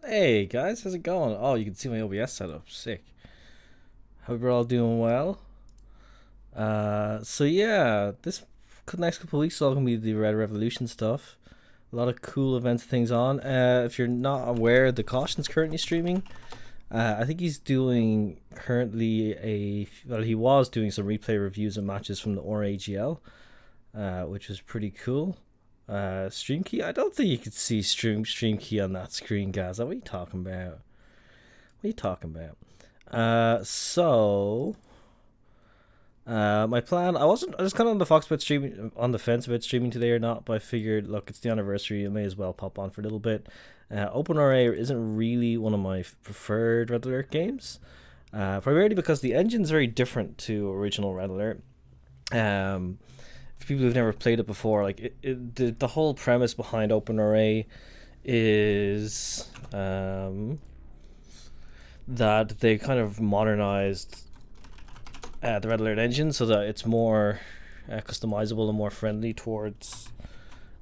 Hey guys, how's it going? Oh, you can see my OBS setup. Sick. Hope you're all doing well. So yeah, this next couple of weeks is all gonna be the Red Revolution stuff. A lot of cool events, things on. If you're not aware, the Caution's currently streaming. I think he's doing currently he was doing some replay reviews and matches from the OpenRA AGL, which was pretty cool. Stream key. I don't think you could see stream key on that screen, guys. What are you talking about? What are you talking about? My plan. I was kind of on the Fox about streaming, on the fence about streaming today or not, but I figured, look, it's the anniversary. I may as well pop on for a little bit. OpenRA isn't really one of my preferred Red Alert games, primarily because the engine's very different to original Red Alert. For people who've never played it before, like the whole premise behind OpenRA is that they kind of modernized the Red Alert engine so that it's more customizable and more friendly towards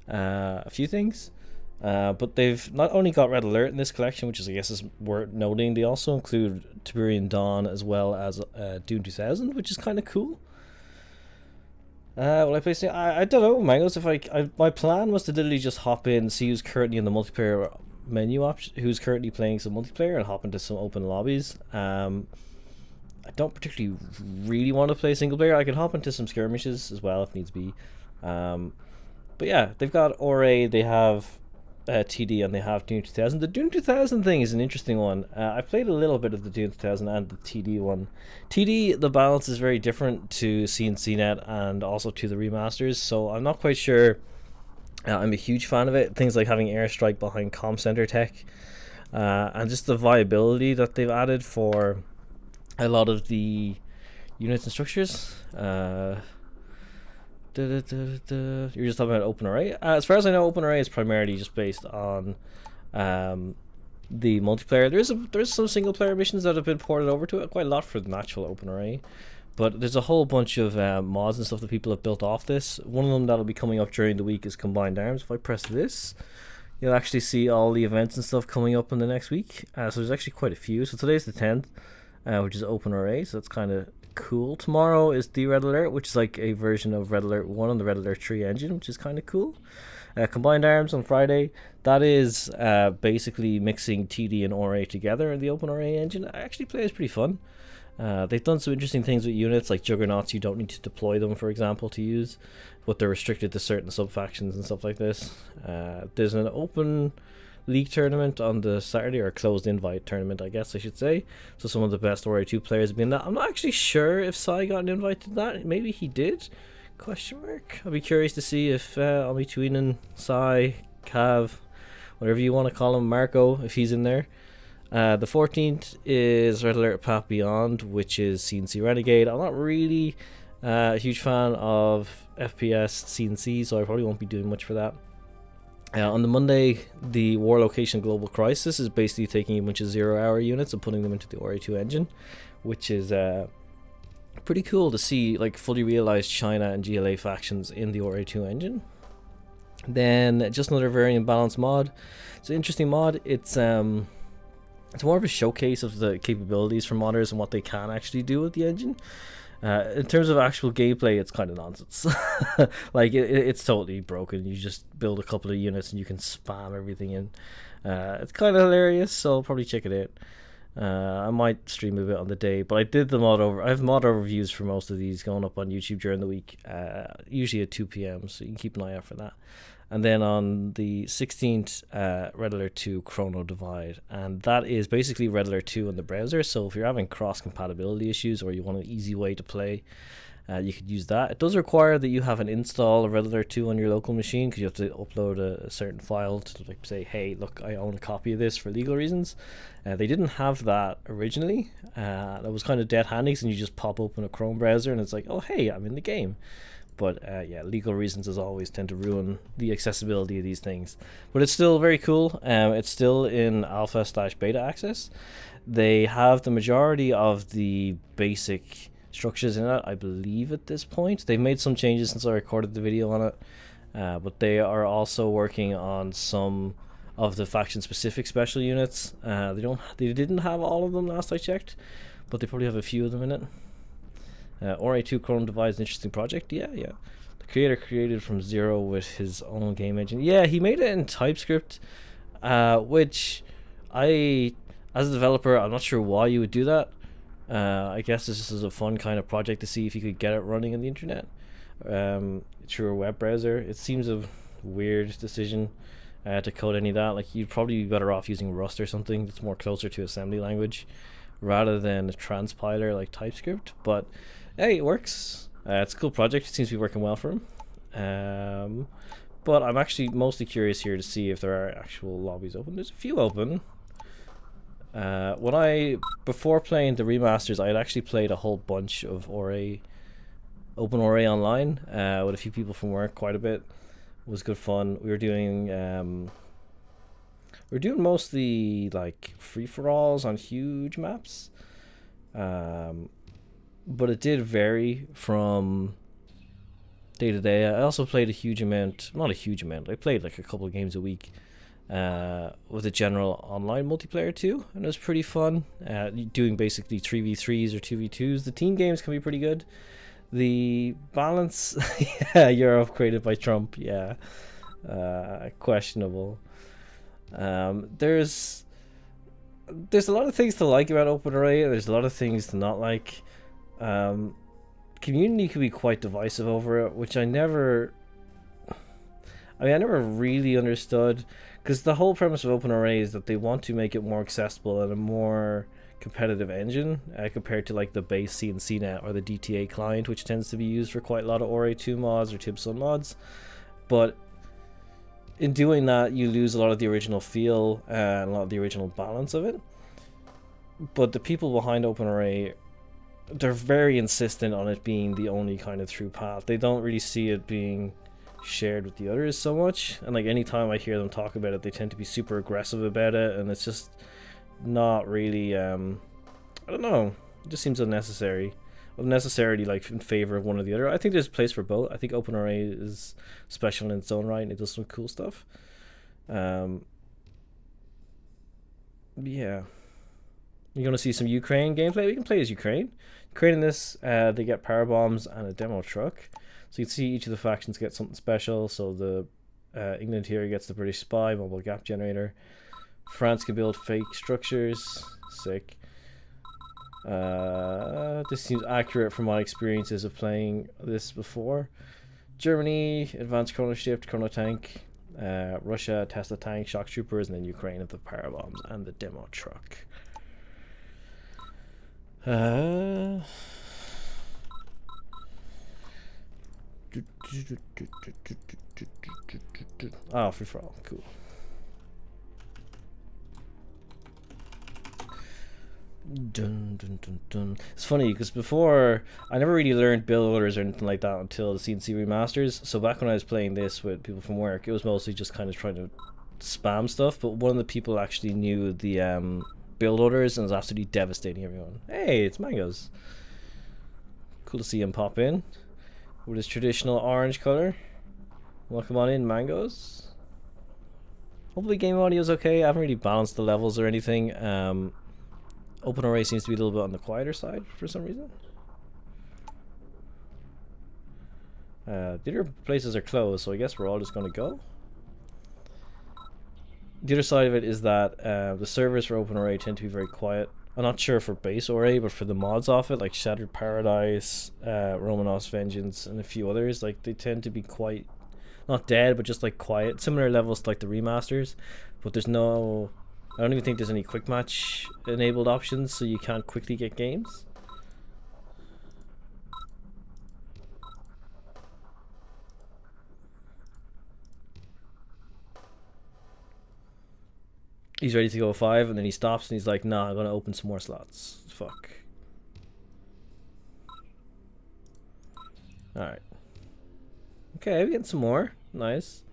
a few things. But they've not only got Red Alert in this collection, which is I guess is worth noting. They also include Tiberian Dawn as well as Doom 2000, which is kind of cool. Well, I don't know, Mangoes. If my plan was to literally just hop in, see who's currently in the multiplayer menu option, who's currently playing some multiplayer, and hop into some open lobbies. I don't particularly really want to play single player. I can hop into some skirmishes as well if needs be. But yeah, they've got ORA, they have TD, and they have Doom 2000. The Doom 2000 thing is an interesting one. I played a little bit of the Doom 2000 and the TD one. TD, the balance is very different to CNCnet and also to the remasters, so I'm not quite sure. I'm a huge fan of it. Things like having airstrike behind comm center tech, and just the viability that they've added for a lot of the units and structures. You're just talking about OpenRA. As far as I know, OpenRA is primarily just based on the multiplayer. There's some single player missions that have been ported over to it, quite a lot for the actual OpenRA. But there's a whole bunch of mods and stuff that people have built off this. One of them that'll be coming up during the week is Combined Arms. If I press this, you'll actually see all the events and stuff coming up in the next week. So there's actually quite a few. So today's the 10th, which is OpenRA, so that's kind of cool. Tomorrow is the Red Alert, which is like a version of Red Alert 1 on the Red Alert 3 engine, which is kind of cool. Combined Arms on Friday, that is basically mixing TD and ORA together in the OpenRA engine. It actually plays pretty fun. They've done some interesting things with units like Juggernauts. You don't need to deploy them, for example, to use, but they're restricted to certain sub-factions and stuff like this. There's an open league tournament on the Saturday, or a closed invite tournament, I guess I should say. So some of the best Warrior 2 players have been that. I'm not actually sure if Sai got an invite to that. Maybe he did? Question mark. I'll be curious to see if I'll be tweeting Sai, Cav, whatever you want to call him, Marco, if he's in there. The 14th is Red Alert Path Beyond, which is CNC Renegade. I'm not really a huge fan of FPS CNC, so I probably won't be doing much for that. On the Monday, the War Location Global Crisis is basically taking a bunch of 0-hour units and putting them into the RA2 engine, which is pretty cool to see, like fully realized China and GLA factions in the RA2 engine. Then just another variant balance mod. It's an interesting mod. It's more of a showcase of the capabilities for modders and what they can actually do with the engine. In terms of actual gameplay, it's kind of nonsense. Like it's totally broken. You just build a couple of units and you can spam everything in. It's kind of hilarious, so I'll probably check it out. I might stream a bit on the day, but I did the mod over. I have mod overviews for most of these going up on YouTube during the week, usually at 2 p.m. So you can keep an eye out for that. And then on the 16th, Red Alert 2 Chrono Divide, and that is basically Red Alert 2 in the browser. So if you're having cross compatibility issues or you want an easy way to play, you could use that. It does require that you have an install of Red Alert 2 on your local machine, because you have to upload a certain file to like say, hey, look, I own a copy of this for legal reasons. They didn't have that originally. That was kind of dead handy, and you just pop open a Chrome browser and it's like, oh hey, I'm in the game. But yeah, legal reasons as always tend to ruin the accessibility of these things. But it's still very cool. It's still in alpha/beta access. They have the majority of the basic structures in it, I believe, at this point. They've made some changes since I recorded the video on it. But they are also working on some of the faction specific special units. They didn't have all of them last I checked, but they probably have a few of them in it. OpenRA 2 Chrome devised an interesting project. Yeah. The creator created from zero with his own game engine. Yeah, he made it in TypeScript, which as a developer, I'm not sure why you would do that. I guess this is a fun kind of project to see if you could get it running on the internet through a web browser. It seems a weird decision to code any of that. Like, you'd probably be better off using Rust or something that's more closer to assembly language rather than a transpiler like TypeScript. But hey, it works. It's a cool project. It seems to be working well for him. But I'm actually mostly curious here to see if there are actual lobbies open. There's a few open. Before playing the remasters, I had actually played a whole bunch of OpenRA online with a few people from work, quite a bit. It was good fun. We were doing mostly like free-for-alls on huge maps, but it did vary from day to day. I also played not a huge amount. I played like a couple of games a week with a general online multiplayer too, and it was pretty fun. Doing basically 3v3s or 2v2s. The team games can be pretty good. The balance, yeah, Europe created by Trump, yeah, questionable. There's a lot of things to like about OpenRA. There's a lot of things to not like. Community can be quite divisive over it, which I never really understood, because the whole premise of OpenRA is that they want to make it more accessible and a more competitive engine compared to like the base CNCnet or the DTA client, which tends to be used for quite a lot of ORA 2 mods or Tibsun mods. But in doing that, you lose a lot of the original feel and a lot of the original balance of it. But the people behind OpenRA, they're very insistent on it being the only kind of true path. They don't really see it being shared with the others so much, and like anytime I hear them talk about it, they tend to be super aggressive about it, and it's just not really I don't know, it just seems unnecessarily like in favor of one or the other. I think there's a place for both. I think OpenRA is special in its own right and it does some cool stuff. Yeah, you're gonna see some Ukraine gameplay. We can play as Ukraine in this. They get power bombs and a demo truck, so you can see each of the factions get something special. So the England here gets the British spy, mobile gap generator. France can build fake structures. Sick. This seems accurate from my experiences of playing this before. Germany, advanced chrono shift, chrono tank. Russia, Tesla tank, shock troopers, and then Ukraine have the power bombs and the demo truck. Oh, free for all, cool. It's funny because before I never really learned build orders or anything like that until the CNC remasters. So back when I was playing this with people from work, it was mostly just kind of trying to spam stuff. But one of the people actually knew the build orders and was absolutely devastating everyone. Hey, it's Mangoes. Cool to see him pop in with his traditional orange color. Welcome on in, Mangoes. Hopefully game audio is okay. I haven't really balanced the levels or anything. OpenRA seems to be a little bit on the quieter side for some reason. The other places are closed, so I guess we're all just going to go. The other side of it is that the servers for OpenRA tend to be very quiet. I'm not sure for base ORA, but for the mods off it, like Shattered Paradise, Romanov's Vengeance, and a few others, like they tend to be quite, not dead, but just like quiet. Similar levels to like the remasters, but there's no, I don't even think there's any quick match enabled options, so you can't quickly get games. He's ready to go 5, and then he stops and he's like, nah, I'm gonna open some more slots. Fuck. Alright. Okay, we get some more. Nice.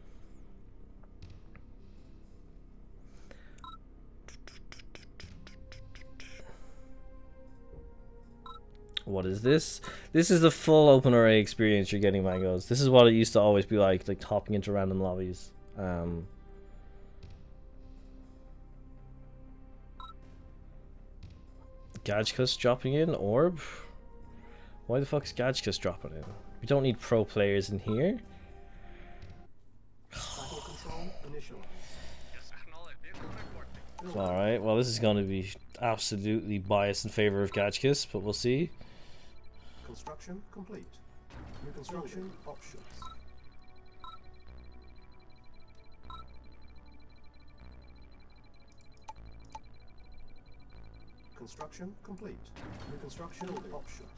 What is this? This is the full OpenRA experience you're getting, Mangoes. This is what it used to always be like hopping into random lobbies. Gadgekus dropping in. Orb? Why the fuck is Gadgekus dropping in? We don't need pro players in here. Alright, well this is going to be absolutely biased in favor of Gadgekus, but we'll see. Construction complete. New construction options. Construction complete. New construction options.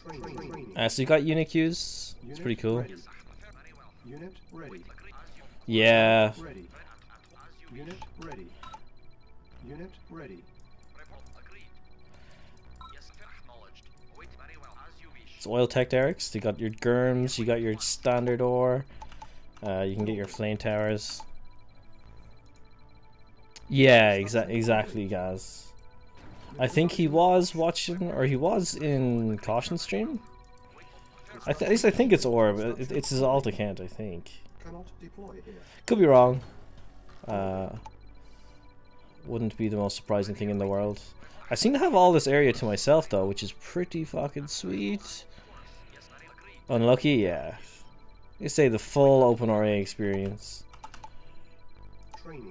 Training. So you got unit queues. It's pretty cool. Ready. Unit ready. Yeah. Ready. Unit ready. Unit ready. It's oil tech derricks. You got your Gurms, you got your standard ore. You can get your flame towers. Yeah, exactly, guys. I think he was watching, or he was in Caution stream. At least I think it's Orb. It's his alt account, I think. Could be wrong. Wouldn't be the most surprising thing in the world. I seem to have all this area to myself though, which is pretty fucking sweet. Unlucky, yeah. They say the full OpenRA experience.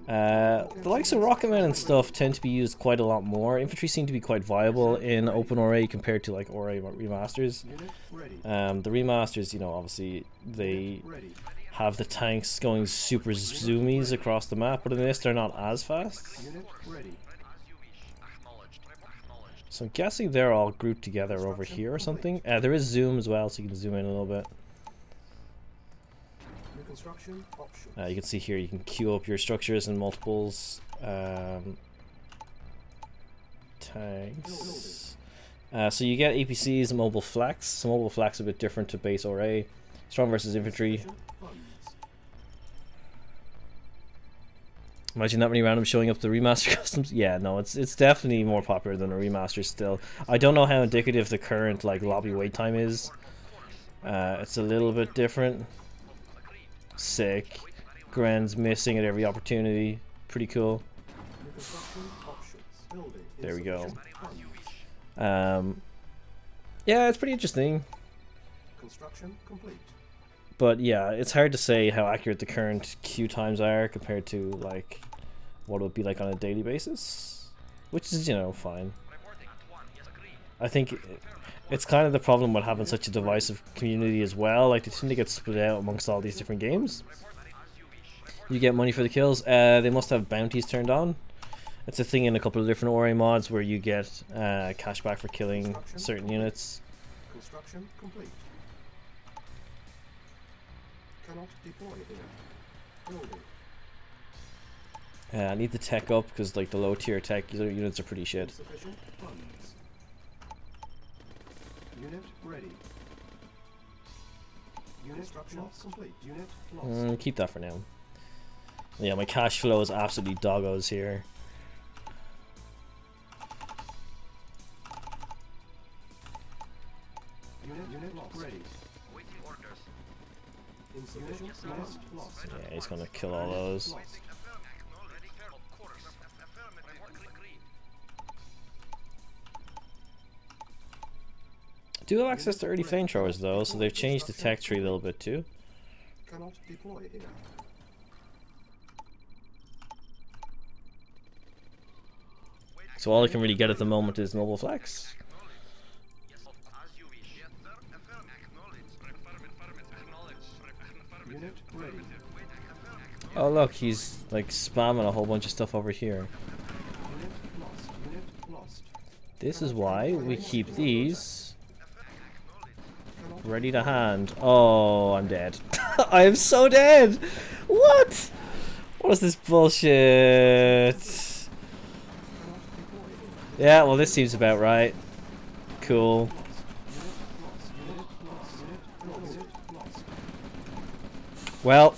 The likes of Rocketman and stuff tend to be used quite a lot more. Infantry seem to be quite viable in OpenRA compared to like ORA remasters. The remasters, you know, obviously they have the tanks going super zoomies across the map, but in this they're not as fast. So I'm guessing they're all grouped together over here or something. There is zoom as well, so you can zoom in a little bit. You can see here you can queue up your structures in multiples. Tanks. So you get APCs, mobile flex. So mobile flex is a bit different to base ORA. Strong versus infantry. Imagine that many randoms showing up the remaster customs. Yeah, no, it's definitely more popular than a remaster still. I don't know how indicative the current like lobby wait time is. It's a little bit different. Sick. Gren's missing at every opportunity. Pretty cool. There we go. Yeah, it's pretty interesting. Construction complete. But yeah, it's hard to say how accurate the current queue times are compared to like what it would be like on a daily basis, which is, you know, fine. I think it's kind of the problem with having such a divisive community as well. Like they tend to get split out amongst all these different games. You get money for the kills. They must have bounties turned on. It's a thing in a couple of different ORA mods where you get cashback for killing certain units. Construction complete. Cannot deploy here. Building. I need the tech up because like the low tier tech units are pretty shit. Sufficient funds. Unit ready. Unit loss complete. Unit lost. Keep that for now. Yeah, my cash flow is absolutely doggos here. Unit lost. Ready. Waiting orders. Insufficient lost. Yeah, he's gonna kill all those. Do have access to early flamethrowers though, so they've changed the tech tree a little bit too. Cannot deploy here. So all I can really get at the moment is mobile flex. Unit ready. Oh look, he's like spamming a whole bunch of stuff over here. Unit lost. Unit lost. This is why we keep these ready to hand. Oh, I'm dead. I am so dead. What? What is this bullshit? Yeah, well this seems about right. Cool. Well,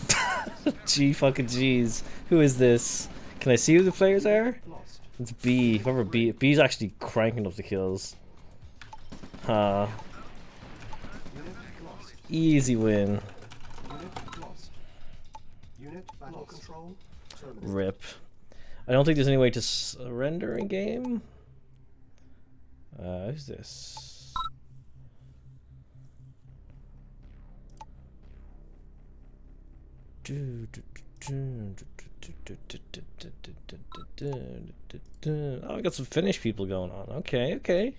gee fucking jeez. Who is this? Can I see who the players are? It's B. Whoever B. B's actually cranking up the kills. Huh. Easy win. Rip. I don't think there's any way to surrender in game. Who's this? Oh, I got some Finnish people going on. Okay, okay.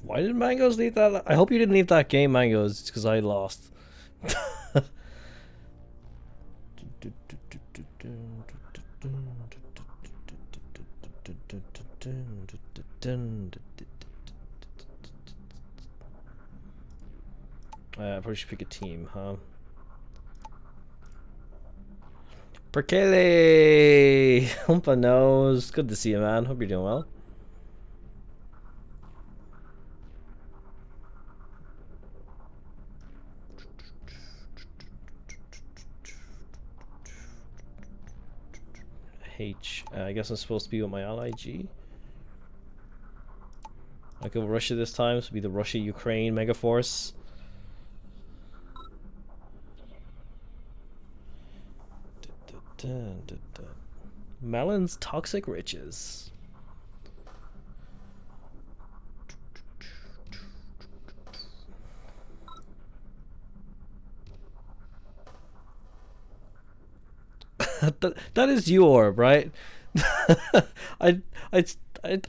Why did Mangoes leave that? I hope you didn't leave that game, Mangoes, because I lost. I probably should pick a team, huh? Perkele! Humpa nose. Good to see you, man. Hope you're doing well. H. I guess I'm supposed to be with my ally G. I go Russia this time, so be the Russia-Ukraine Megaforce. Melon's Toxic Riches. that is you, Orb, right? I'm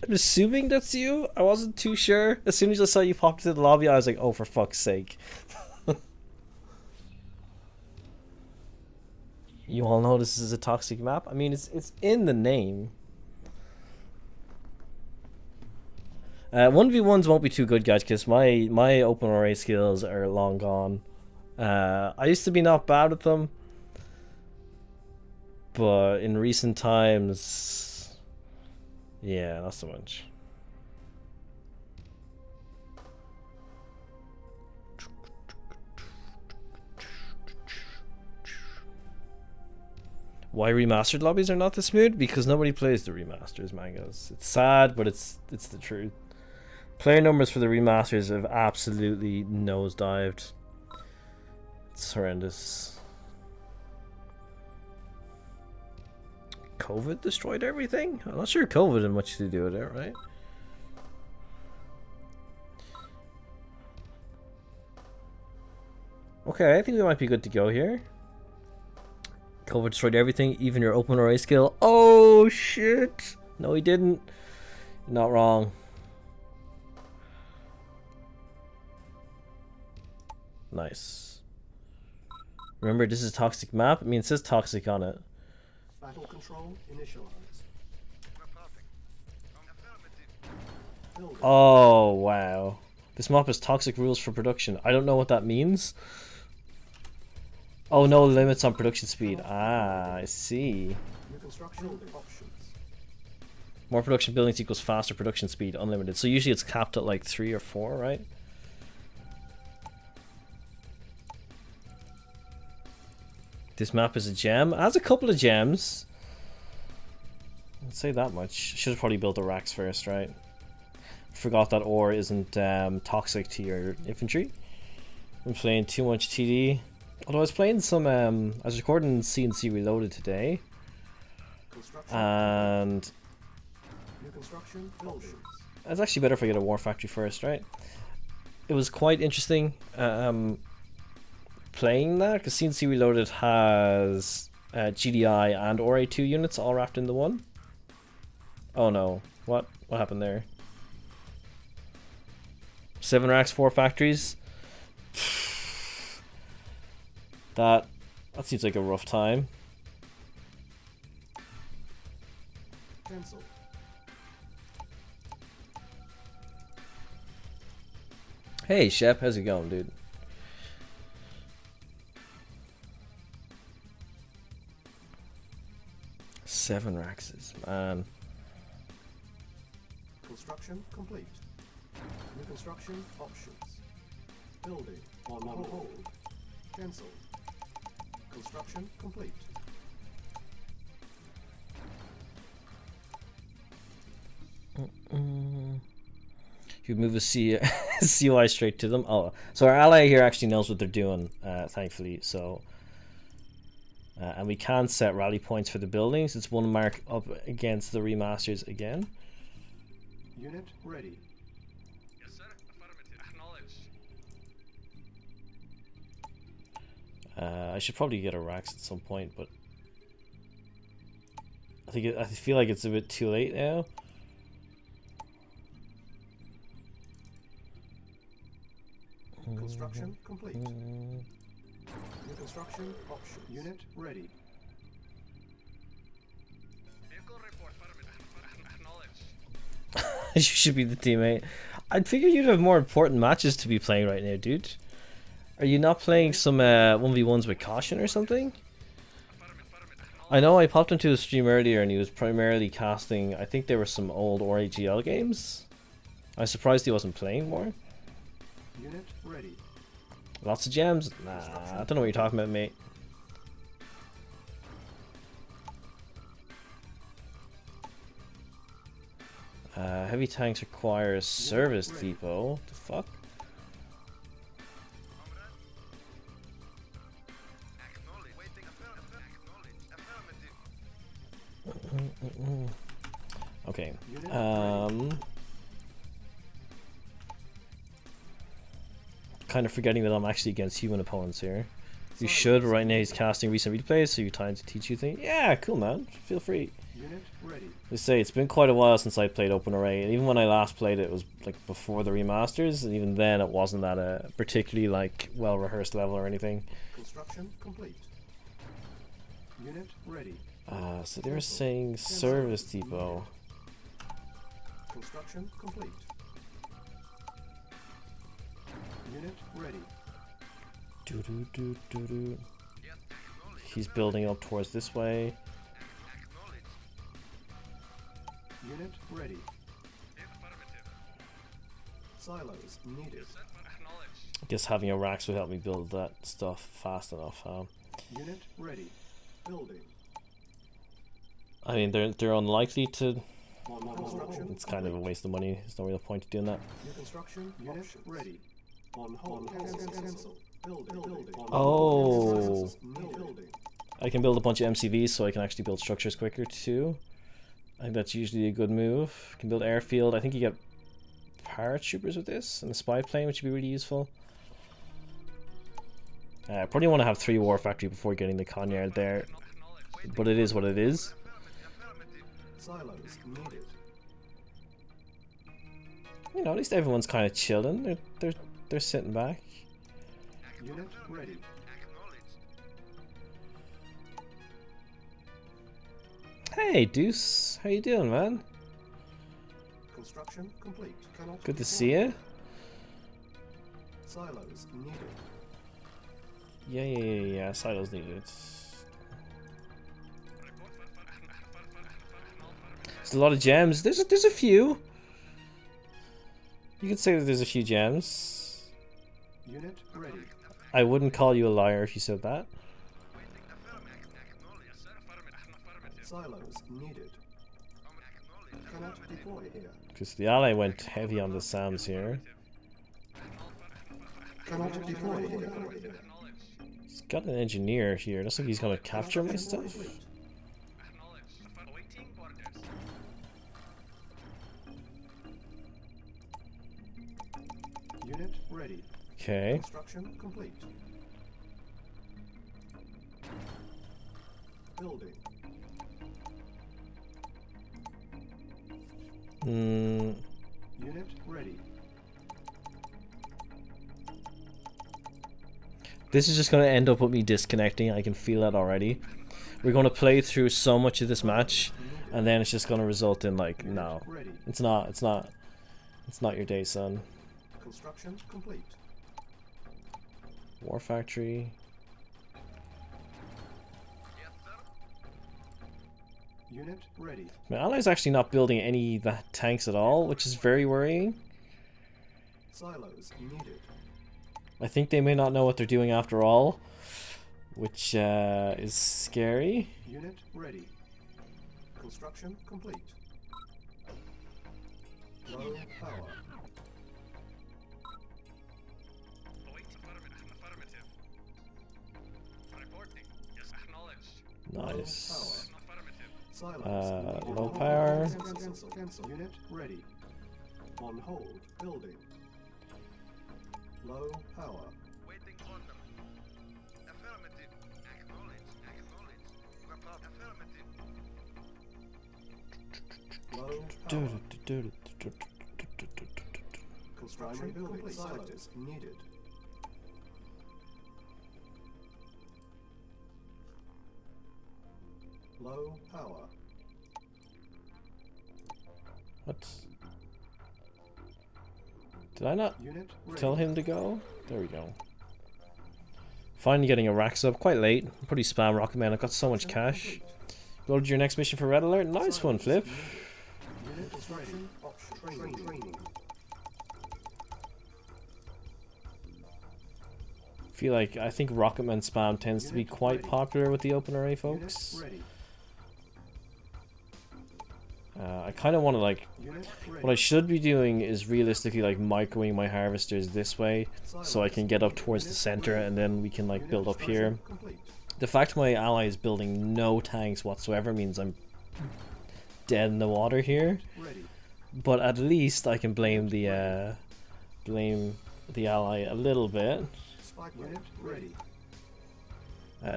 assuming that's you. I wasn't too sure. As soon as I saw you pop into the lobby, I was like, oh, for fuck's sake. You all know this is a toxic map. I mean, it's in the name. 1v1s won't be too good, guys, because my OpenRA skills are long gone. I used to be not bad with them, but in recent times, yeah, not so much. Why remastered lobbies are not this smooth? Because nobody plays the remasters, Mangoes. It's sad, but it's the truth. Player numbers for the remasters have absolutely nosedived. It's horrendous. COVID destroyed everything? I'm not sure COVID had much to do with it, right? Okay, I think we might be good to go here. COVID destroyed everything, even your OpenRA skill. Oh shit! No, he didn't. You're not wrong. Nice. Remember, this is a toxic map. I mean, it says toxic on it. Battle control initialized. Oh wow! This map has toxic rules for production. I don't know what that means. Oh, no limits on production speed. Ah, I see. New construction options. More production buildings equals faster production speed, unlimited. So usually it's capped at like 3 or 4, right? This map is a gem. It has a couple of gems. I'd say that much. Should have probably built the racks first, right? Forgot that ore isn't toxic to your infantry. I'm playing too much TD. Although I was playing some, I was recording CNC Reloaded today, and it's actually better if I get a War Factory first, right? It was quite interesting playing that, because CNC Reloaded has GDI and ORA2 units all wrapped into one. Oh no, what happened there? 7 racks, 4 factories. That seems like a rough time. Cancel. Hey Shep, how's it going, dude? Seven racks, man. Construction complete. New construction options. Building on hold. Cancel. Construction complete. You move a CUI straight to them. Oh, so our ally here actually knows what they're doing, thankfully. So, and we can set rally points for the buildings. It's one mark up against the remasters again. Unit ready. Yes, sir. Affirmative. Acknowledged. I should probably get a Rax at some point, but I feel like it's a bit too late now. Construction complete. New construction option. Unit ready. Vehicle report. Affirmative. Acknowledged. You should be the teammate. I'd figure you'd have more important matches to be playing right now, dude. Are you not playing some 1v1s with caution or something? I know I popped into a stream earlier and he was primarily casting, I think there were some old RAGL games. I was surprised he wasn't playing more. Unit ready. Lots of gems? Nah, I don't know what you're talking about, mate. Heavy tanks require a service depot. What the fuck? Okay. Kind of forgetting that I'm actually against human opponents here. You should. Right now he's casting recent replays, so you're trying to teach you things. Yeah, cool, man. Feel free. Unit ready. They say it's been quite a while since I played OpenRA, and even when I last played it, it was like before the remasters, and even then it wasn't at a particularly like well-rehearsed level or anything. Construction complete. Unit ready. So they were saying service depot. Construction complete. Unit ready. Doo-doo-doo-doo-doo. He's building up towards this way. Unit ready. Silos needed. I guess having a Rax would help me build that stuff fast enough, huh? Unit ready. Building. I mean, they're unlikely to. On construction. It's kind of a waste of money. There's no real point to doing that. New construction unit ready. On hold. Cancel. Building. Oh. Building. I can build a bunch of MCVs so I can actually build structures quicker too. I think that's usually a good move. Can build airfield. I think you get paratroopers with this and a spy plane, which would be really useful. I probably want to have 3 war factory before getting the Conyard there, but it is what it is. Silos needed. You know, at least everyone's kind of chilling. They're sitting back. Unit ready. Hey, Deuce, how you doing, man? Construction complete. Cannot Good to deploy. see you. Silos needed. Yeah. Silos needed. There's a lot of gems. There's a few. You could say that there's a few gems. Unit ready. I wouldn't call you a liar if you said that. Silos needed. Cannot deploy here. Because the ally went heavy on the SAMs here. Cannot deploy here. He's got an engineer here. Looks like he's gonna capture my stuff. Unit ready. Okay. Construction complete. Building. Unit ready. This is just going to end up with me disconnecting. I can feel that already. We're going to play through so much of this match, and then it's just going to result in like, no, it's not your day, son. Construction complete. War factory. Unit ready. My ally's actually not building any tanks at all, which is very worrying. Silos needed. I think they may not know what they're doing after all, which is scary. Unit ready. Construction complete. Low power. Nice. Affirmative. Silence. Low power. Cancel. Unit ready. On hold. Building. Low power. Waiting on them. Affirmative. Acknowledge. Wrapup. Affirmative. Low power. Construction building. Silos needed. Low power. What? Did I not Unit ready. tell him to go? There we go. Finally getting a racks up quite late. Pretty spam Rocket Man. I've got so much cash. Go to your next mission for Red Alert. Nice one, Flip. Unit is ready. Training. I think Rocketman spam tends to be Unit quite ready. popular with the OpenRA Unit folks. ready. I kind of want to like, Unit ready. what I should be doing is realistically like microwing my harvesters this way so I can get up towards the center and then we can like build up here. Complete. The fact my ally is building no tanks whatsoever means I'm dead in the water here, Ready. but at least I can blame the ally a little bit. Spike unit ready.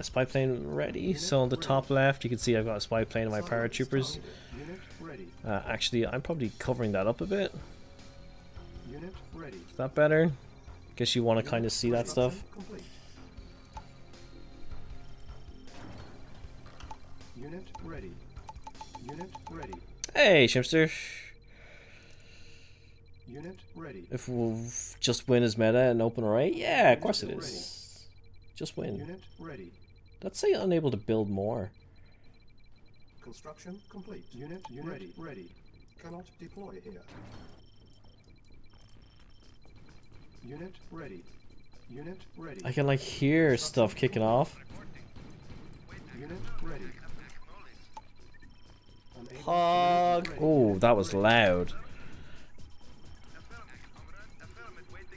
Spy plane ready. So on the top left you can see I've got a spy plane and my Silence paratroopers. targeted. Unit ready. Actually I'm probably covering that up a bit. Unit ready. Is that better? Guess you want to kind of see that stuff. Complete. Unit ready. Unit ready. Hey Shimster. Unit ready. If we'll just win is meta and OpenRA? Yeah, of course it is. Just win. Unit ready. Let's say unable to build more. Construction complete. Unit ready. Cannot deploy here. Unit ready. Unit ready. I can like hear stuff kicking off. Unit ready. Unable- Hog. Unit ready. Oh, that was loud.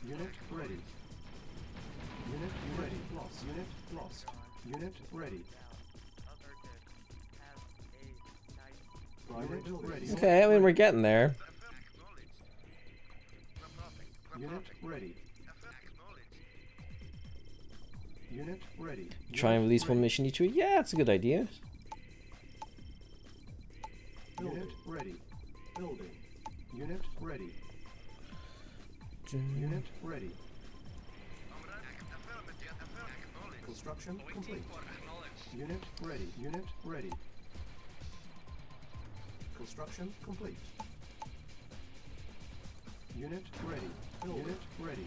Unit ready. Unit ready. Lost. Unit lost. Unit ready. Unit ready. Okay, I mean we're getting there. Unit ready. Unit ready. Try and Unit release one ready. mission each week. Yeah, it's a good idea. Unit ready. Building. Unit ready. Unit ready. Construction complete. Unit ready. Unit ready. Construction complete. Unit ready. Unit ready.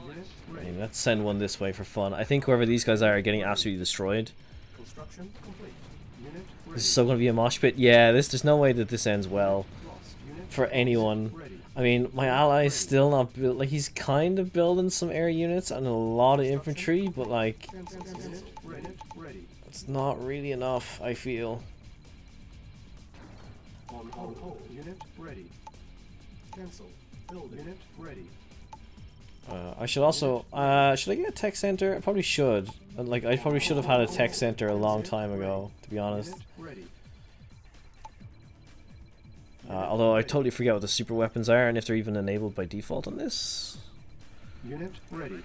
Unit I ready. mean, let's send one this way for fun. I think whoever these guys are getting absolutely destroyed. Construction complete. Unit ready. This is still going to be a mosh pit. Yeah, there's no way that this ends well Lost. Unit for anyone. ready. I mean, my ally's still not built. Like, he's kind of building some air units and a lot of infantry, but like, Unit ready. Ready. it's not really enough, I feel. On hold. Unit ready. Cancel. Build. Unit ready. I should also, should I get a tech center? I probably should. Like, I probably should have had a tech center a long time ago, to be honest. Unit ready. Although I totally forget what the super weapons are and if they're even enabled by default on this. Unit ready.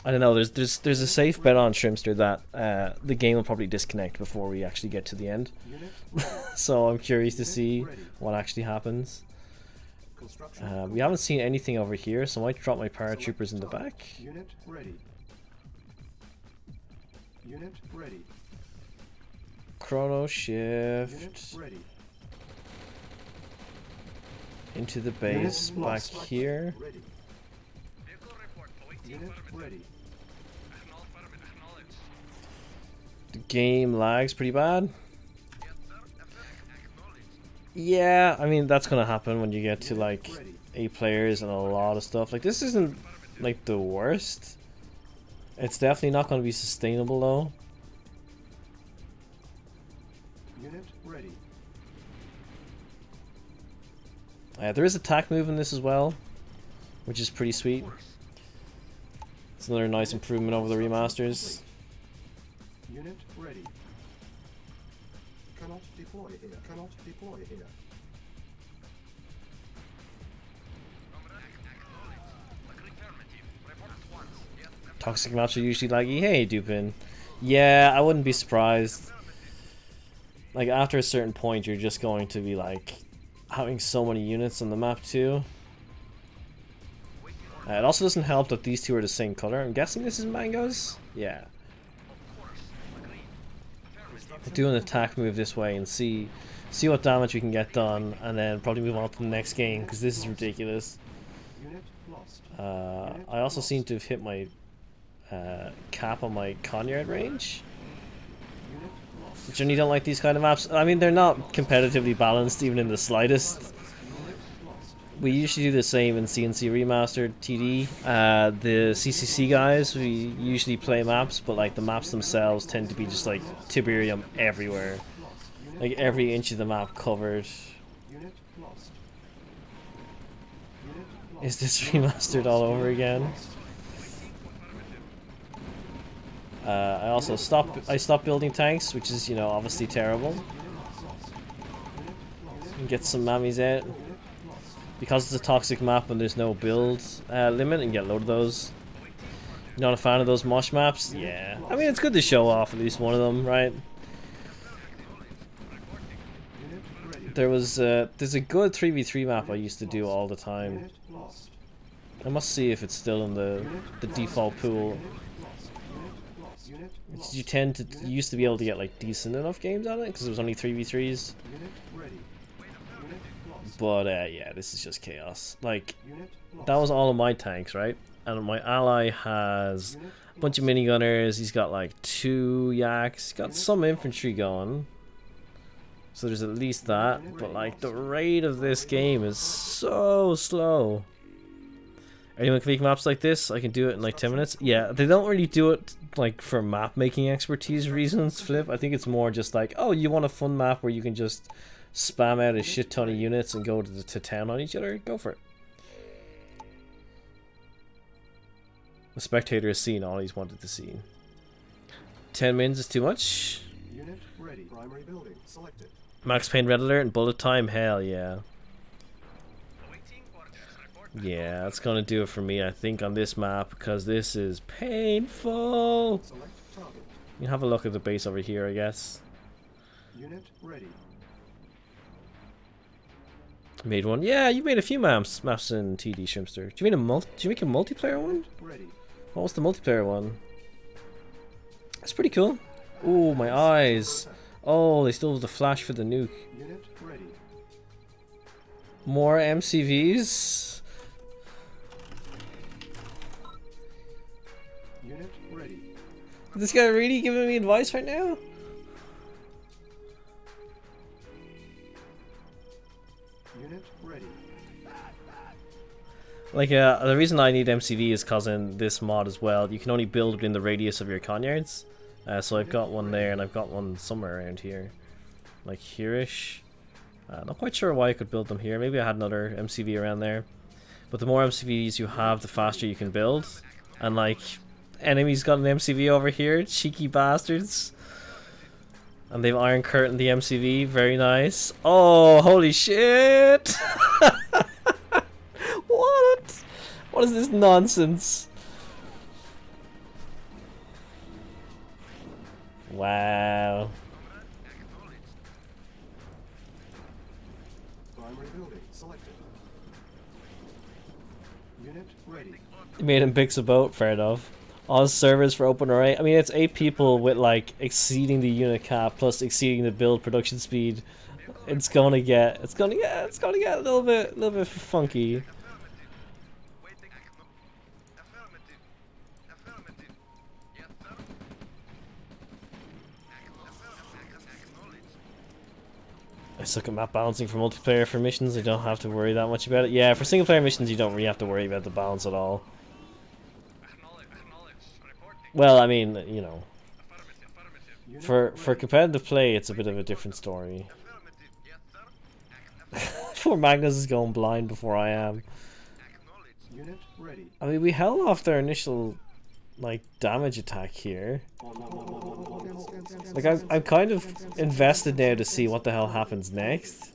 I don't know. There's a safe bet on Shrimster that the game will probably disconnect before we actually get to the end. Unit ready. So I'm curious to see what actually happens. Construction. We haven't seen anything over here, so I might drop my paratroopers in the back. Unit ready. Unit ready. Chrono Unit shift ready. into the base Unit back lost. here. Ready. Vehicle report. Awaiting Unit affirmative. ready. Acknowledge. The game lags pretty bad. Yes, sir. Acknowledge. Yeah, I mean that's gonna happen when you get to Unit like ready. 8 players and a lot of stuff. Like this isn't like the worst. It's definitely not gonna be sustainable though. Unit ready. There is attack move in this as well. which is pretty sweet. It's another nice improvement over the remasters. Unit ready. Cannot deploy here. Cannot deploy here. Toxic maps are usually laggy. Hey, Dupin. Yeah, I wouldn't be surprised. Like, after a certain point, you're just going to be, like, having so many units on the map, too. It also doesn't help that these two are the same color. I'm guessing this is mangoes? Yeah. We'll do an attack move this way and see what damage we can get done, and then probably move on to the next game, because this is ridiculous. I also seem to have hit my cap on my Conyard range. Generally don't like these kind of maps. I mean, they're not competitively balanced even in the slightest. We usually do the same in CNC Remastered TD. The CCC guys, we usually play maps, but like the maps themselves tend to be just like Tiberium everywhere. Like every inch of the map covered. Is this remastered all over again? I stopped building tanks, which is, you know, obviously terrible. And get some mammies out. Because it's a toxic map and there's no build limit, and get a load of those. You're not a fan of those mosh maps? Yeah. I mean, it's good to show off at least one of them, right? There's a good 3v3 map I used to do all the time. I must see if it's still in the default pool. You used to be able to get like decent enough games on it because it was only 3v3s. But yeah, this is just chaos. Like, that was all of my tanks, right? And my ally has a bunch of minigunners. He's got like 2 yaks. He's got some infantry going. So there's at least that. But like, the rate of this game is so slow. Anyone can make maps like this? I can do it in like 10 minutes. Yeah, they don't really do it like for map making expertise reasons, Flip. I think it's more just like, oh, you want a fun map where you can just spam out a shit ton of units and go to town on each other? Go for it. The spectator has seen all he's wanted to see. 10 mins is too much. Unit ready. Primary building selected. Max Payne Red Alert and bullet time? Hell yeah. Yeah, that's gonna do it for me, I think, on this map, because this is painful. You can have a look at the base over here, I guess. Unit ready. Made one. Yeah, you made a few maps in TD, Shrimpster. Did you make a multiplayer one? Ready. What was the multiplayer one? That's pretty cool. Ooh, my eyes. Oh, they still have the flash for the nuke. Unit ready. More MCVs. Unit ready. Is this guy really giving me advice right now? Unit ready. Like, the reason I need MCV is because in this mod as well, you can only build within the radius of your Conyards. So I've got one there, and I've got one somewhere around here. Like here-ish. Not quite sure why I could build them here. Maybe I had another MCV around there. But the more MCVs you have, the faster you can build. And like, enemies got an MCV over here, cheeky bastards. And they've Iron Curtain the MCV, very nice. Oh, holy shit! What? What is this nonsense? Wow. Primary building selected. Unit ready. You made him Bix a boat, fair enough. Oz servers for OpenRA. I mean, it's 8 people with like exceeding the unit cap plus exceeding the build production speed. It's gonna get a little bit funky. I suck at map balancing for multiplayer for missions. I don't have to worry that much about it. Yeah, for single player missions, you don't really have to worry about the balance at all. Well, I mean, you know, for competitive play, it's a bit of a different story. Poor Magnus is going blind before I am. Unit ready. I mean, we held off their initial, like, damage attack here. Like, I'm kind of invested now to see what the hell happens next.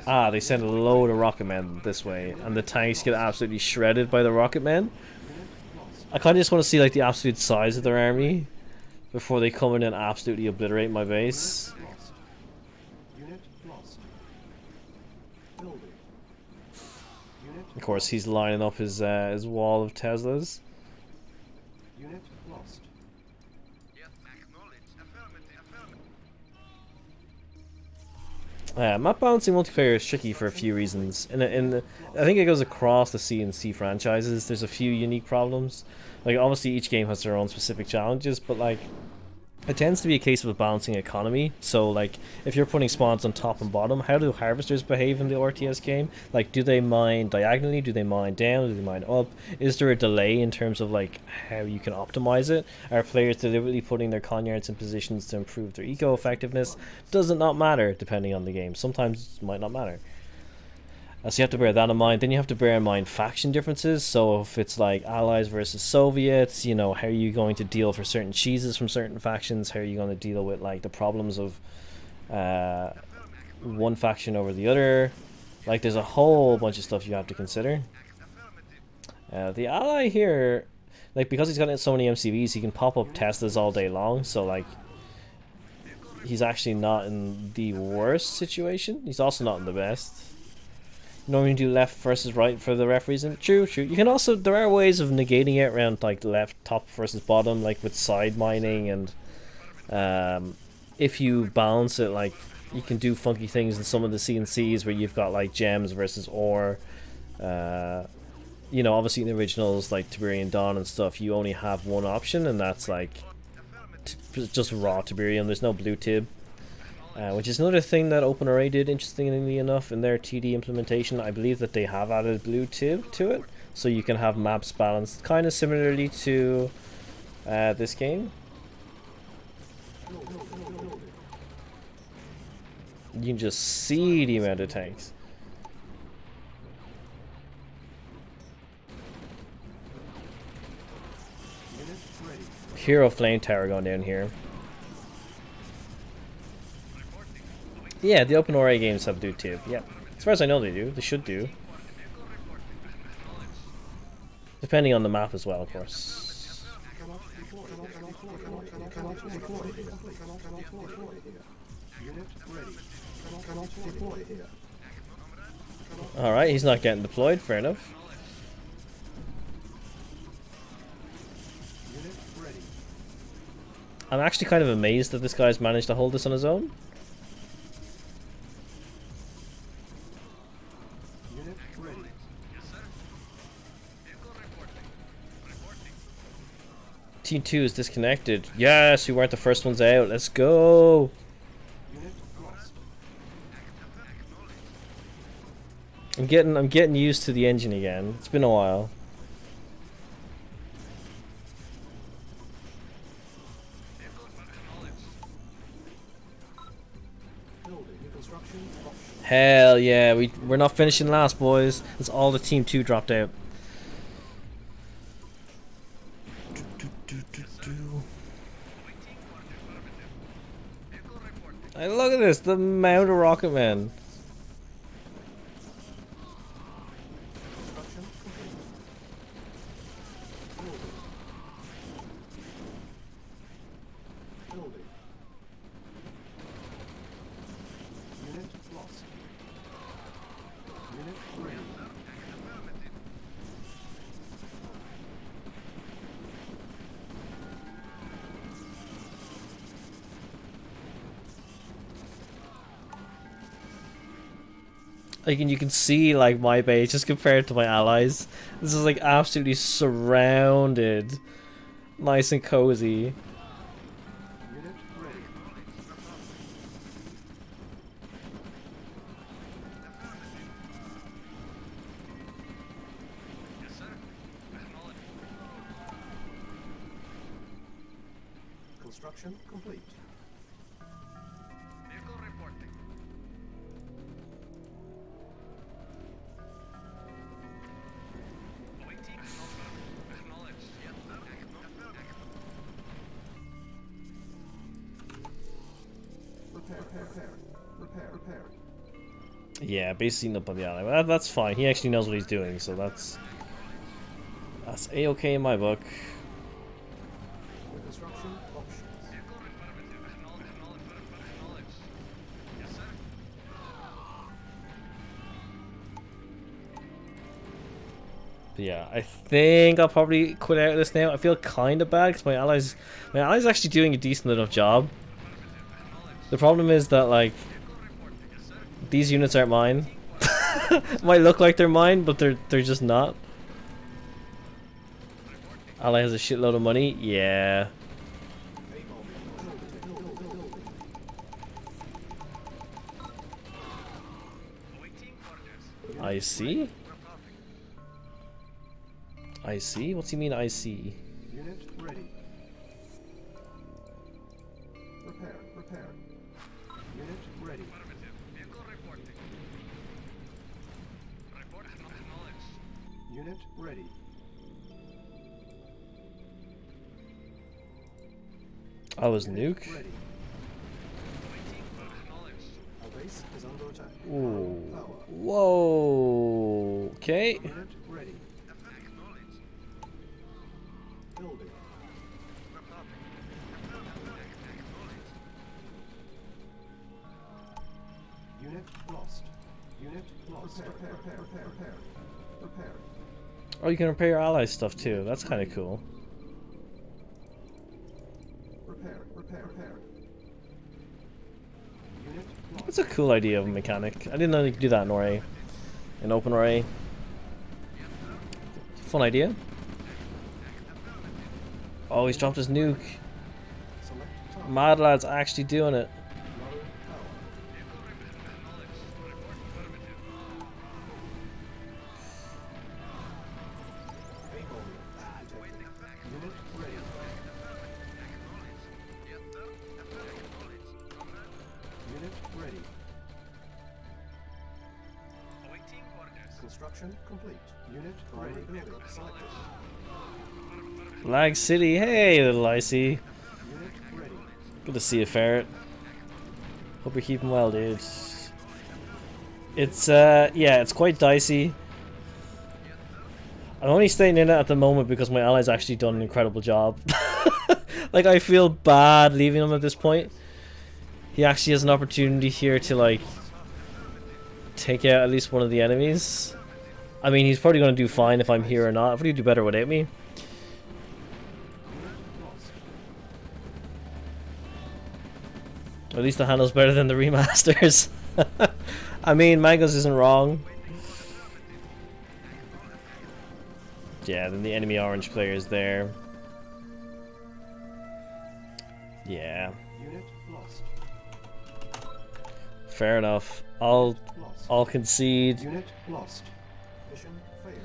Ah, they send a load of rocket men this way, and the tanks get absolutely shredded by the rocket men. I kind of just want to see, like, the absolute size of their army before they come in and absolutely obliterate my base. Unit lost. Building. Unit Of course, he's lining up his wall of Teslas. Unit lost. Yes, acknowledge. Affirmative. Map balancing multiplayer is tricky for a few reasons. I think it goes across the C and C franchises. There's a few unique problems. Like, obviously each game has their own specific challenges, but like, it tends to be a case of a balancing economy. So like, if you're putting spawns on top and bottom, how do harvesters behave in the RTS game? Like, do they mine diagonally? Do they mine down? Do they mine up? Is there a delay in terms of like how you can optimize it? Are players deliberately putting their conyards in positions to improve their eco effectiveness? Does it not matter depending on the game? Sometimes it might not matter. So you have to bear that in mind. Then you have to bear in mind faction differences. So if it's like Allies versus Soviets, you know, how are you going to deal for certain cheeses from certain factions? How are you going to deal with like the problems of one faction over the other? Like, there's a whole bunch of stuff you have to consider. The ally here, like, because he's got so many MCVs, he can pop up Teslas all day long. So like, he's actually not in the worst situation. He's also not in the best. Normally do left versus right for the ref reason. True. You can also, there are ways of negating it around like left top versus bottom, like with side mining, and if you balance it, like you can do funky things in some of the CNCs where you've got like gems versus ore. You know, obviously in the originals like Tiberian Dawn and stuff, you only have one option, and that's like just raw Tiberium. There's no blue tib. Which is another thing that OpenRA did, interestingly enough, in their TD implementation. I believe that they have added blue tib to it, so you can have maps balanced kind of similarly to this game. You can just see the amount of tanks. Hero Flame Tower going down here. Yeah, the OpenRA games have blue tib. Yeah, as far as I know, they do. They should do. Depending on the map as well, of course. Alright, he's not getting deployed. Fair enough. I'm actually kind of amazed that this guy's managed to hold this on his own. Team 2 is disconnected. Yes, we weren't the first ones out. Let's go. I'm getting used to the engine again. It's been a while. Hell yeah, we're not finishing last, boys. That's all the Team 2 dropped out. Hey, look at this, the amount of rocket men. Like, and you can see like my base just compared to my allies. This is like absolutely surrounded, nice and cozy. Construction complete. Vehicle reporting. Yeah, basically up on the ally. Well, that's fine. He actually knows what he's doing, so that's a-okay in my book. Construction options. Vehicle affirmative. Acknowledge. Yes, sir. But yeah, I think I'll probably quit out of this now. I feel kind of bad because my allies actually doing a decent enough job. The problem is that like these units aren't mine. Might look like they're mine, but they're just not. Ally has a shitload of money. Yeah. Awaiting orders. I see. I see? What's he mean I see? Unit ready. Repair. Unit ready. Affirmative. Vehicle reporting. Report acknowledged. Unit ready. I was Unit nuke. ready. Awaiting acknowledged. Our base is under attack. Ooh. Power. Whoa. Okay. Unit ready. Acknowledged. Building. Wrapup. Acknowledged. Unit lost. Unit lost. Repair. Oh, you can repair your ally stuff too. That's kind of cool. Repair. Unit lost. That's a cool idea of a mechanic. I didn't know you could do that in OpenRA. In OpenRA. Fun idea. Oh, he's dropped his nuke. Select target. Mad lad's actually doing it. Low power. Able. Detected. Unit ready. Unit ready. Awaiting orders. Construction complete. Unit ready. Building selected. Lag City. Hey, little icy. Unit ready. Good to see you, Ferret. Hope you're keeping well, dude. It's yeah, it's quite dicey. I'm only staying in it at the moment because my ally's actually done an incredible job. Like, I feel bad leaving him at this point. He actually has an opportunity here to, like, take out at least one of the enemies. I mean, he's probably going to do fine if I'm here or not. If he'd do better without me. At least the handle's better than the remasters. I mean, Mango's isn't wrong. Yeah, then the enemy orange player is there. Yeah, Unit lost. fair enough. I'll Lost. concede. Unit lost. Mission failed.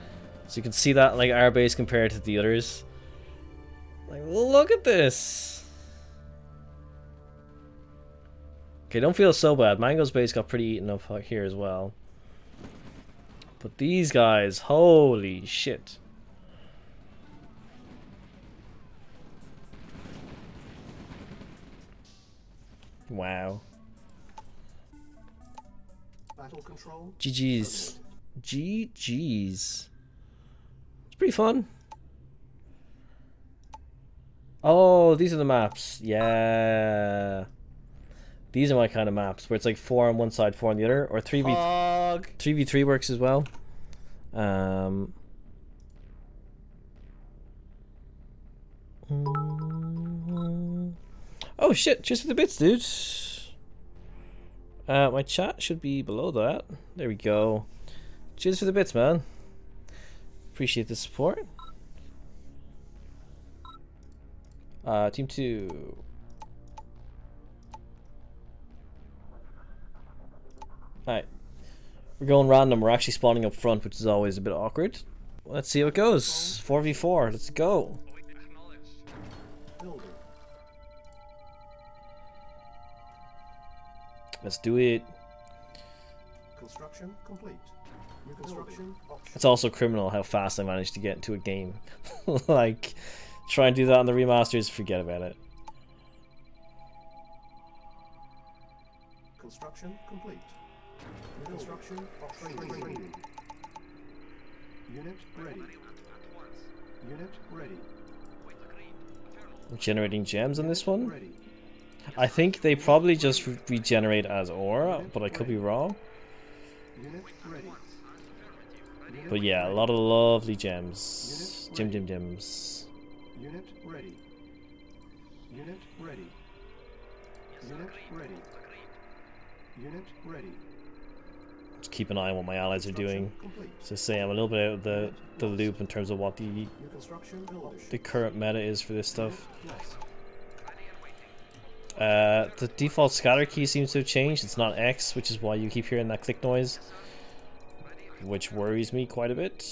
So you can see that, like, our base compared to the others. Like, look at this. Okay, don't feel so bad. Mango's base got pretty eaten up here as well. But these guys, holy shit. Wow. Battle control. GG's. GG's. It's pretty fun. Oh, these are the maps. Yeah. These are my kind of maps, where it's like 4 on one side, 4 on the other, or 3v3 works as well. Oh shit, cheers for the bits, dude. My chat should be below that. There we go. Cheers for the bits, man. Appreciate the support. Team 2. Alright. We're going random. We're actually spawning up front, which is always a bit awkward. Let's see how it goes. 4v4. Let's go. Acknowledged. Building. Let's do it. Construction complete. New construction option. It's also criminal how fast I managed to get into a game. Like, try and do that on the remasters, forget about it. Construction complete. New construction. Training. Unit ready. At once. Unit ready. Wait, agreed. Internal. Generating gems on this one. Ready. I think they probably just regenerate as ore, but I could be wrong. Unit ready. Affirmative. But yeah, a lot of lovely gems. Gems. Unit ready. Unit ready. Unit ready. Unit ready. Just keep an eye on what my allies are doing. Complete. So say I'm a little bit out of the loop in terms of what New construction building. the current meta is for this stuff. Lost. The default scatter key seems to have changed. It's not X, which is why you keep hearing that click noise, which worries me quite a bit.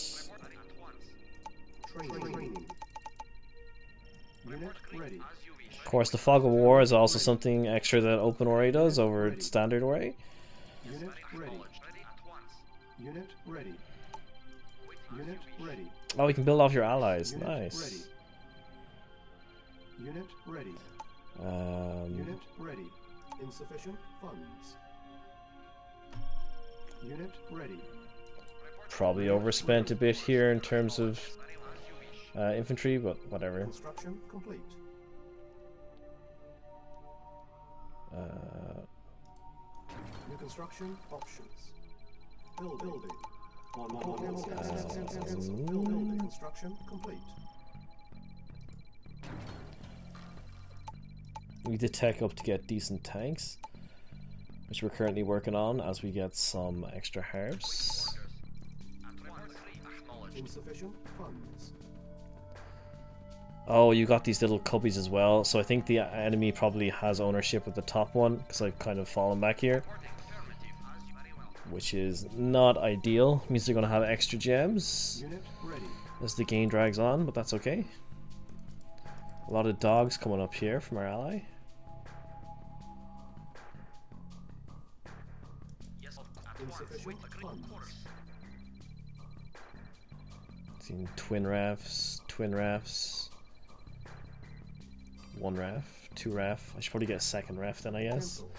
Training. Unit ready. Of course, the fog of war is also something extra that OpenRA does over standard array. Unit ready. Unit ready. Unit ready. Oh, you can build off your allies. Unit Nice. ready. Unit ready. Um, Unit ready. Insufficient funds. Unit ready. probably overspent a bit here in terms of infantry, but whatever. Construction complete. New construction options. Building. Building construction complete. We need the tech up to get decent tanks, which we're currently working on as we get some extra harps. Insufficient funds. Oh, you got these little cubbies as well, so I think the enemy probably has ownership of the top one, because I've kind of fallen back here, which is not ideal. Means they're going to have extra gems Unit ready. as the game drags on, but that's okay. A lot of dogs coming up here from our ally. Insufficient funds. Seen twin rafts, one raf, two raf. I should probably get a second raf then, I guess. Cancel.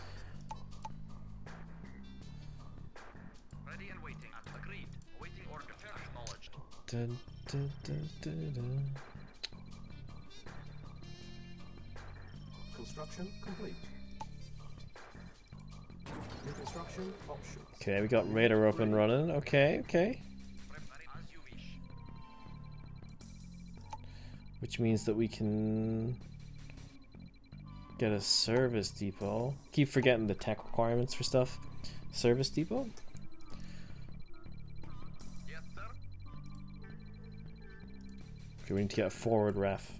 Ready and waiting. Agreed. Awaiting order. Acknowledged. Dun, dun, dun, dun, dun. Construction complete. New construction options. Okay, we got radar up and running. Okay. As you wish. Which means that we can get a service depot. Keep forgetting the tech requirements for stuff. Service depot? Yes, sir. Okay, we need to get a forward ref.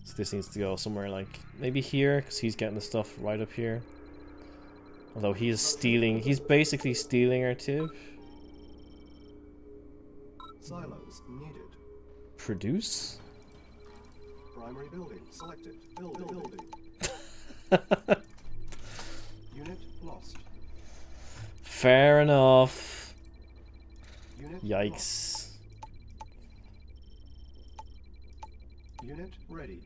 So this needs to go somewhere like maybe here, because he's getting the stuff right up here. Although he is stealing, he's basically stealing our tip. Silos needed. Produce? Primary building selected. Building. Unit lost. Fair enough. Unit Yikes. lost. Unit ready.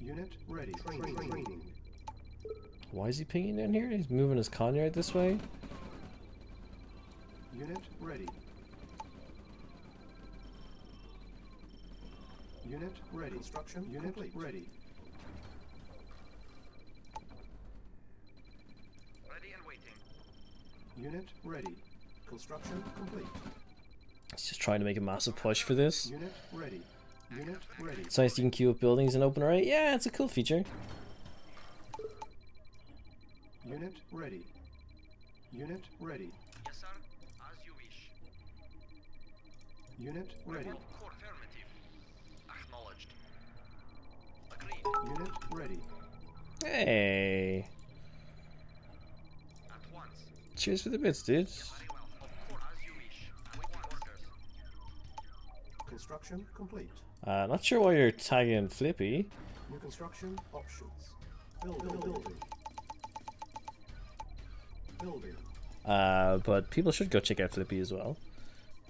Unit ready. Training. Why is he pinging down here? He's moving his conyard this way. Unit ready. Unit ready. Construction unit ready. Ready and waiting. Unit ready. Construction complete. He's just trying to make a massive push for this. Unit ready. Unit ready. It's nice you can queue up buildings in OpenRA. Yeah, it's a cool feature. Unit ready. Unit ready. Yes, sir. As you wish. Unit ready. Core affirmative. Acknowledged. Agreed. Unit ready. Hey. At once. Cheers for the bits, dude. Very well. Of course, as you wish. Awaiting orders. Construction complete. Not sure why you're tagging Flippy. New construction options. Building. Building. But people should go check out Flippy as well.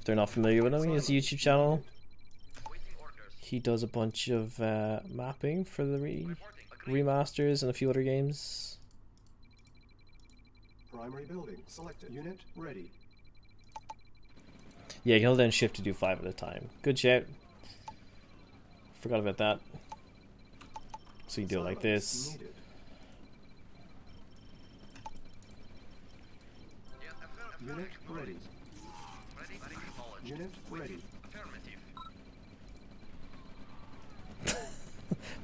they're not familiar with him, he has a YouTube channel. Awaiting orders. He does a bunch of mapping for the Reporting. Agreed. remasters and a few other games. Primary building selected. Unit ready. Yeah, you can hold down shift to do 5 at a time. Good shout. Forgot about that. So you do it like Silos this. needed. Yes, affirmative. Unit ready. Ready. Acknowledged. Unit ready. Affirmative.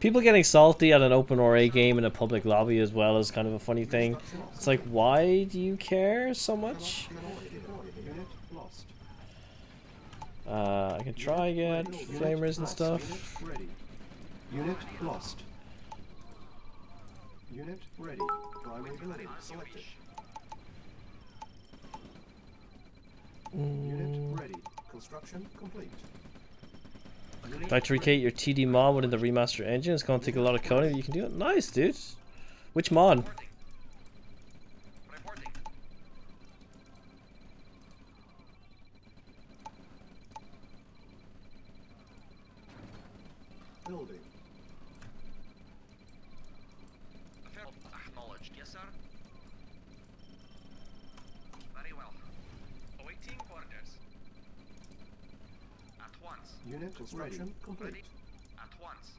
People getting salty at an OpenRA game in a public lobby as well is kind of a funny thing. It's like, why do you care so much? Unit lost. I can try get flamers and stuff. Unit ready. Unit lost. Unit ready. Primary building selected. Unit ready. Construction complete. Unit Like to recreate your TD mod within the remaster engine. It's going to take a lot of coding, but you can do it. Nice, dude. Which mod? Reporting. Reporting. building. Acknowledged. Yes, sir. Very well. Awaiting orders. At once. Unit construction complete. At once.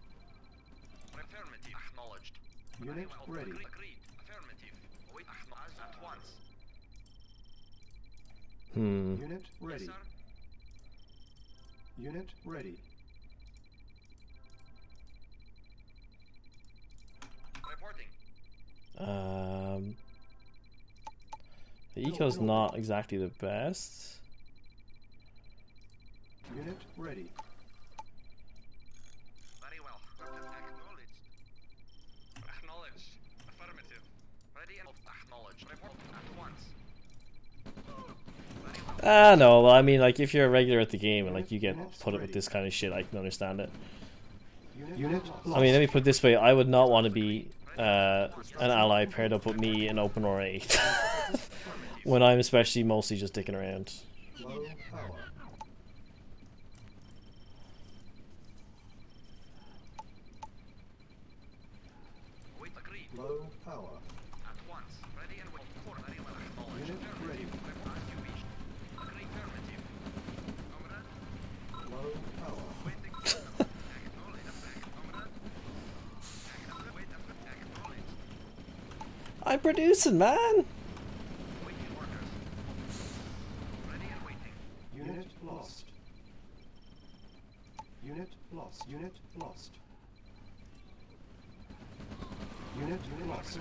Affirmative. Acknowledged. Very Unit well. ready. Agreed. Affirmative. Await. Acknowledged. At once. Unit ready. Yes, sir. Unit ready. Reporting. The eco's not exactly the best. Unit ready. Very well. Acknowledged. Acknowledged. Affirmative. Ready and acknowledged. Report at once. No, well, I mean, like, if you're a regular at the game and, like, you get put up with this kind of shit, I can understand it. Unit I mean, let me put it this way, I would not want to be an ally paired up with me in OpenRA. When I'm especially mostly just dicking around. low power. Wait, agreed. Low power. At once. Ready and well. Core. Very well. Acknowledged. Unit ready. Report as you wish. Agree. Affirmative. Comrade. Low power. Waiting. Acknowledged. Comrade. Wait. Acknowledged. I'm producing, man! Waiting orders. Ready and waiting. Unit lost. Unit lost. Unit lost. Unit lost.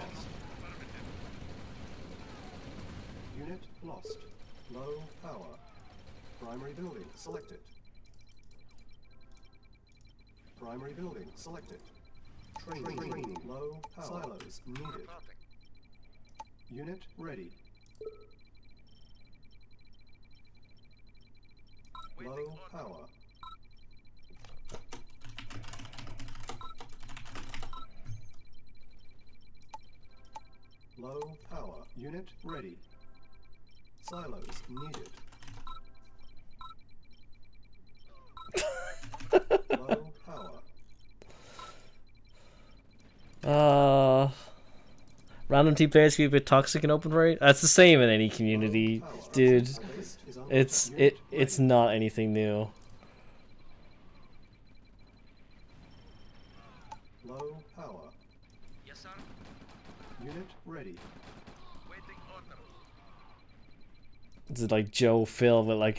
Unit lost. Low power. Primary building selected. Primary building selected. Training. Low power. Silos needed. Reporting. Unit ready. Waiting Low order. power. Low power. Unit ready. Silos needed. Low power. Random team players can be a bit toxic in OpenRA. That's the same in any community, dude. List is under It's unit it's ready. not anything new. Low power. Yes, sir. Unit ready. Waiting order. It's like Joe Phil, but like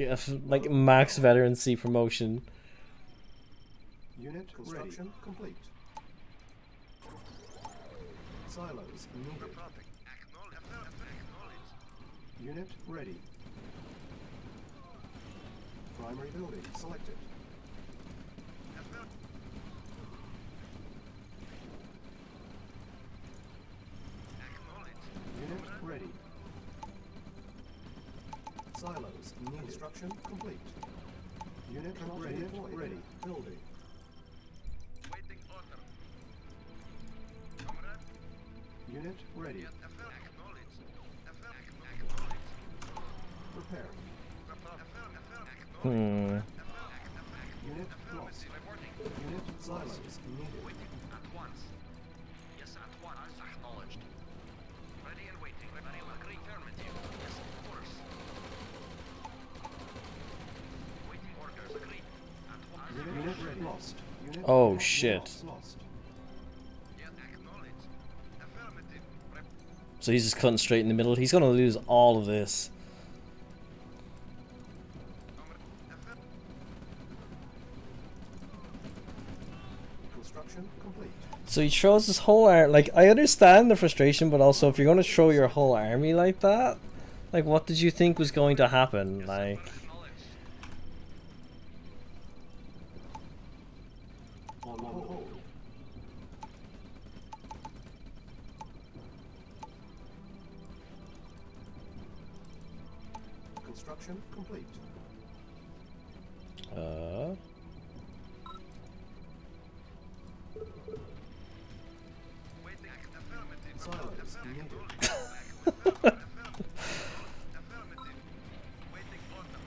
max veterancy promotion. Unit construction complete. Silos needed. Reporting. Acknowledged. Unit ready. Primary building selected. Unit ready. Silos needed. Construction complete. Unit ready. Ready. Building. Waiting order. Comrade. Unit ready. Acknowledged. Preparing. Unit lost. Unit silos needed. At once. Yes, at once. Acknowledged. Ready and waiting. Ready. Agree. Affirmative. Yes, of course. Waiting orders. Agreed. At once. Unit lost. Unit Oh, lost. shit. Lost. Yes, acknowledged. Affirmative. So he's just cutting straight in the middle. He's gonna lose all of this. Construction complete. So he throws his whole like, I understand the frustration, but also if you're gonna throw your whole army like that, like, what did you think was going to happen? Like, On hold. Construction complete. Waiting. Affirmative. Silos needed. Affirmative. Waiting order.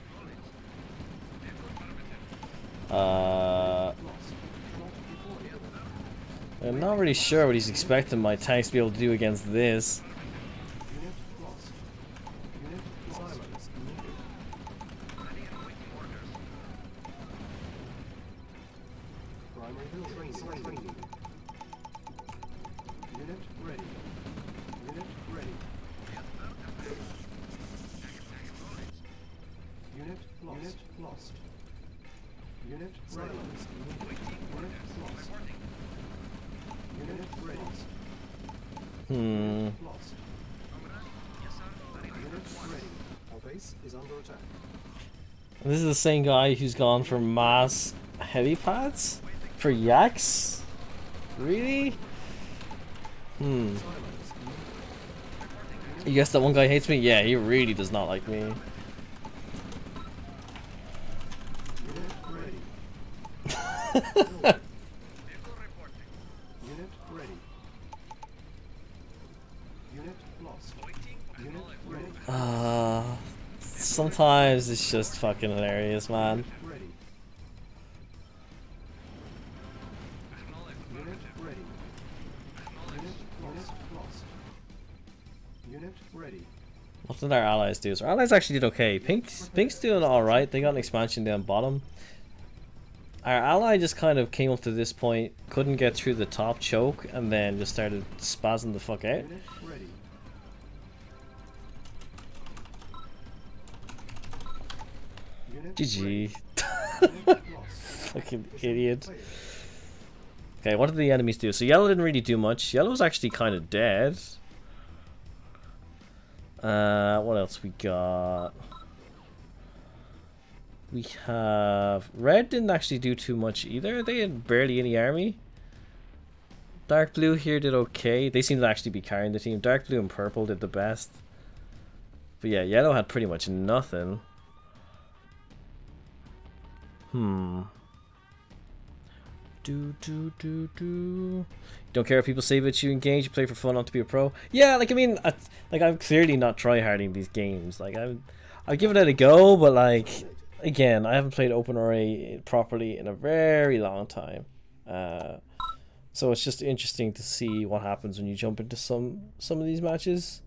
Acknowledged. Lost. Cannot deploy. I'm not really sure what he's expecting my tanks to be able to do against this. Unit lost. Unit silos needed. Ready and waiting orders. Primary building training. Unit ready. Unit ready. Unit lost. Unit lost. Unit silos needed. Unit lost. Unit ready. Lost. Unit ready. Our base is under attack. This is the same guy who's gone for mass heavy pads? For yaks? Really? Silos You guess that one guy hates me? Yeah, he really does not like me. Unit ready. Vehicle reporting. Unit ready. Unit lost. Waiting. Unit ready. Sometimes it's just fucking hilarious, man. Ready. Unit ready. Unit lost. Unit ready. What did our allies do? So our allies actually did okay. Pink's doing alright. They got an expansion down bottom. Our ally just kind of came up to this point, couldn't get through the top choke, and then just started spazzing the fuck out. Unit ready. Unit GG. ready. Unit lost. Fucking idiot. Okay, what did the enemies do? So yellow didn't really do much. Yellow's actually kind of dead. What else we got? We have... Red didn't actually do too much either. They had barely any army. Dark blue here did okay. They seem to actually be carrying the team. Dark blue and purple did the best. But yeah, yellow had pretty much nothing. Don't care if people say that you engage, you play for fun, not to be a pro. Yeah, like, I mean, I'm clearly not tryharding these games. Like, I'll give it a go, but like, again, I haven't played OpenRA properly in a very long time. So it's just interesting to see what happens when you jump into some of these matches.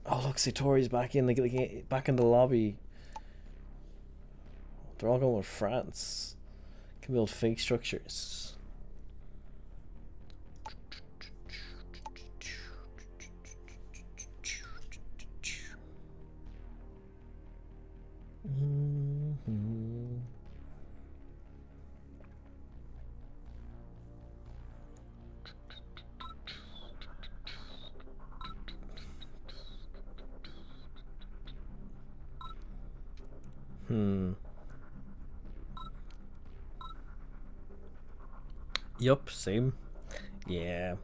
Oh look, Satori's back in back in the lobby. They're all going with France. Can build fake structures. Yup, same. Yeah.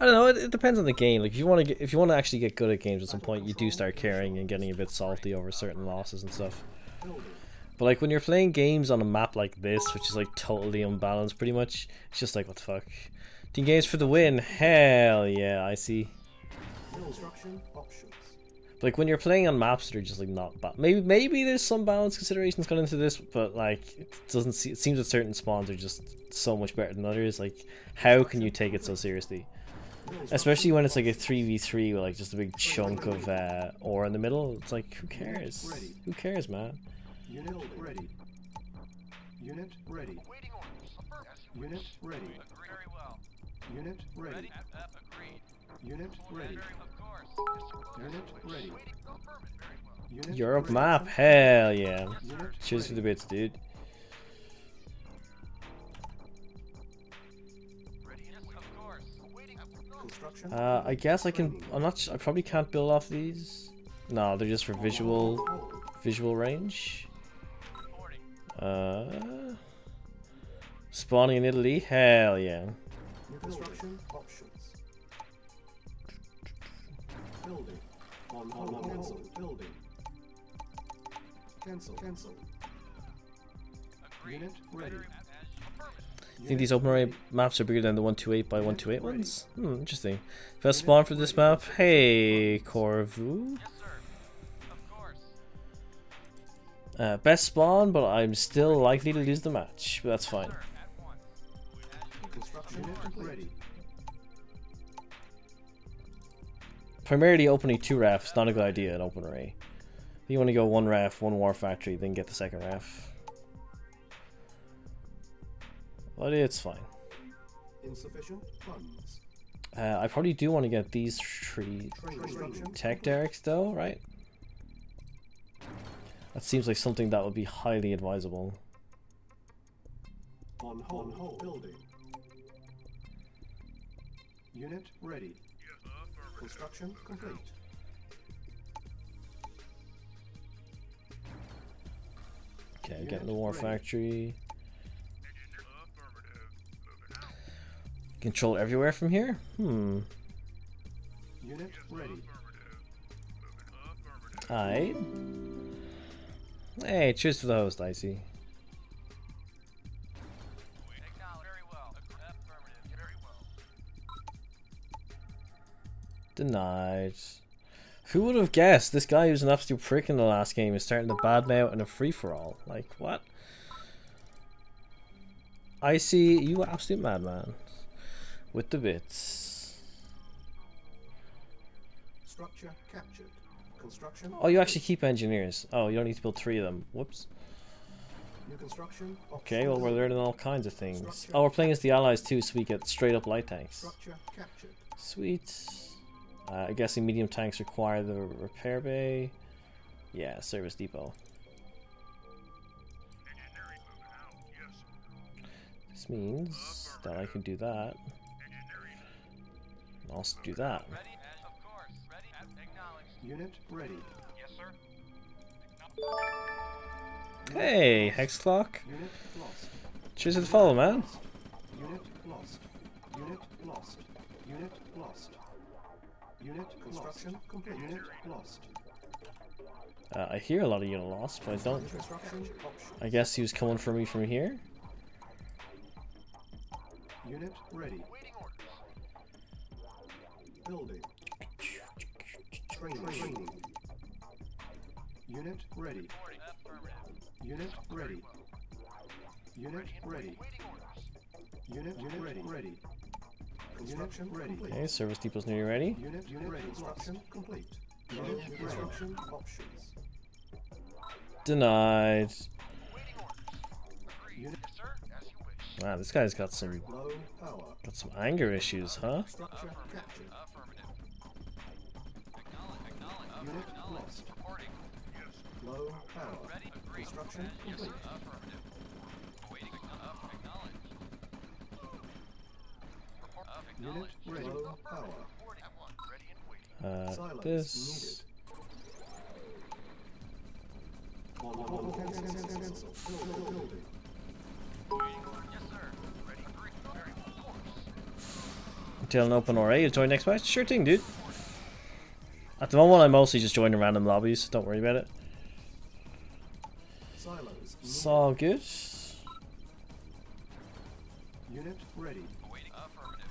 I don't know. It depends on the game. Like, if you want to actually get good at games at some point, you do start caring and getting a bit salty over certain losses and stuff. But like when you're playing games on a map like this, which is like totally unbalanced, pretty much, it's just like, what the fuck. Team games for the win. Hell yeah, I see. Construction options. Like when you're playing on maps that are just like not bad. Maybe there's some balance considerations gone into this, but like it doesn't see. It seems that certain spawns are just so much better than others. Like how can you take it so seriously? Especially when it's like a 3v3 with like just a big chunk of ore in the middle. It's like who cares? Who cares, man? Unit ready. Unit ready. Waiting orders. Affirmative. Unit ready. Agree. Very well. Unit ready. Agreed. Unit ready. Of course. Yes, sir. Unit ready. Waiting. Affirmative. Very well. Unit Europe ready. map. Hell yeah. Unit Cheers for the bits, dude. Ready. Yes, of course. Waiting. Construction. I guess I can. I'm not. I probably can't build off these. No, they're just for visual range. Reporting. Spawning in Italy. Hell yeah. New construction options. Building. On cancel. Building. Cancel. Agreed. Unit ready. I think these OpenRA maps are bigger than the 128 by 128 ones. Interesting. Best spawn for this map. Hey, Corvu. Yes, sir. Of course. Best spawn, but I'm still likely to lose the match. But that's fine. Sir, at once. Construction ready. Primarily opening 2 rafs, not a good idea in OpenRA. You want to go 1 raf, 1 war factory, then get the second raf. But it's fine. Insufficient funds. I probably do want to get these 3 Construction. tech derricks though, right? That seems like something that would be highly advisable. On hold. Building. Unit ready. Construction complete. Okay, getting the war factory. Control everywhere from here? Unit ready. Alright. Hey, cheers to the host, Icy. Acknowledge. Very well. Affirmative. Very well. Denied. Who would have guessed this guy who's an absolute prick in the last game is starting to badmouth in a free-for-all? Like, what? Icy, you absolute madman. With the bits. Structure captured. Construction. Oh, you actually keep engineers. Oh, you don't need to build 3 of them. Whoops. New construction. Okay, well, we're learning all kinds of things. Oh, we're playing as the allies too, so we get straight up light tanks. Structure captured. Sweet. I'm guessing medium tanks require the repair bay. Yeah, service depot. This means that I can do that. And also do that. Ready. Of course. Ready. Acknowledged. Unit ready. Yes, sir. Hey, Hex Clock. Unit lost. Cheers to the follow, man. Unit lost. Unit lost. Unit lost. Unit construction complete. Unit lost. I hear a lot of unit loss, but I don't. Construction option. I guess he was coming for me from here. Unit ready. Waiting orders. Building. Training. Unit ready. Reporting. Affirmative. Unit ready. Unit ready. Waiting orders. Unit ready. Construction ready. Okay, service depot's nearly ready. Unit ready. Construction complete. Unit construction options. Denied. Waiting orders. Agreed. Unit Yes, sir. As you wish. Wow, this guy's got some low power. anger issues, huh? Structure captured. Affirmative. Acknowledge. Unit lost. Reporting. Low power. Ready. Agreed. Construction Yes, sir. complete. Affirmative. Waiting. Acknowledge. Report. Unit Acknowledge. ready. Low power. Reporting. At once. Ready and waiting. Silos This. needed. On cancel. Building. Yes, sir. Ready. Agreed. Very well. Course. Tell an OpenRA to join next match? Sure thing, dude. At the moment, I'm mostly just joining random lobbies. Don't worry about it. Silos It's all good. Unit ready. Waiting. Affirmative.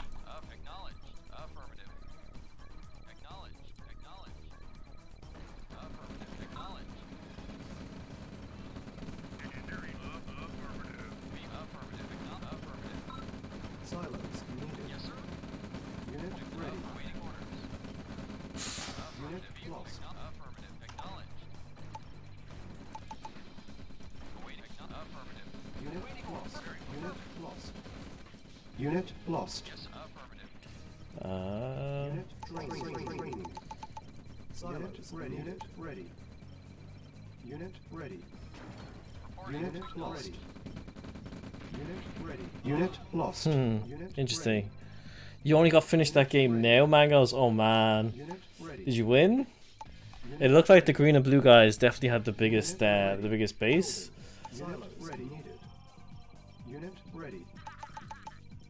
lost. Affirmative. Acknowledged. Awaiting. Affirmative. Unit Awaiting lost. order. Unit lost. Unit lost. Yes, affirmative. Unit training. Silos ready. Unit ready. Unit ready. Reporting. Unit lost. Unit ready. Unit lost. Unit Interesting. You only got finished that game now, Mangoes? Oh man. ready. Unit ready. Did you win? It looked like the green and blue guys definitely had the biggest base. Silos ready. Needed. Unit ready.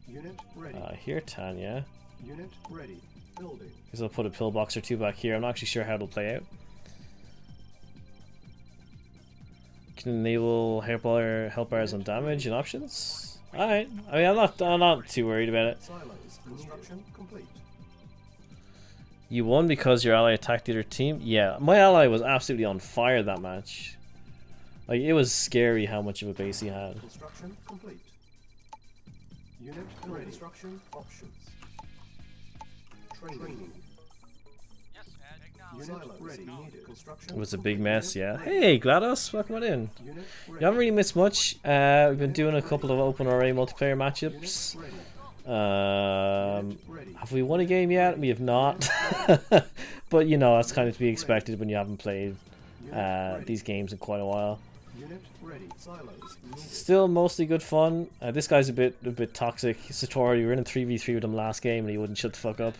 Unit ready. Here, Tanya. Unit ready. Building. Guess I'll put a pillbox or two back here. I'm not actually sure how it'll play out. Can enable help bars on damage and options. Alright. I mean, I'm not too worried about it. Silos. Construction complete. You won because your ally attacked the other team? Yeah, my ally was absolutely on fire that match. Like, it was scary how much of a base he had. Construction complete. Unit ready. Construction options. Training. Yes, acknowledged. Unit ready. Needed. Construction. It was a big mess, yeah. Hey, GLaDOS, welcome on in. Unit You ready. haven't really missed much. We've been doing a couple of OpenRA multiplayer matchups. Ready. Ready. Have we won a game yet? We have not. But, you know, that's kind of to be expected when you haven't played these games in quite a while. Unit ready. Silos needed. Still mostly good fun. This guy's a bit toxic. Satori, we were in a 3v3 with him last game and he wouldn't shut the fuck up.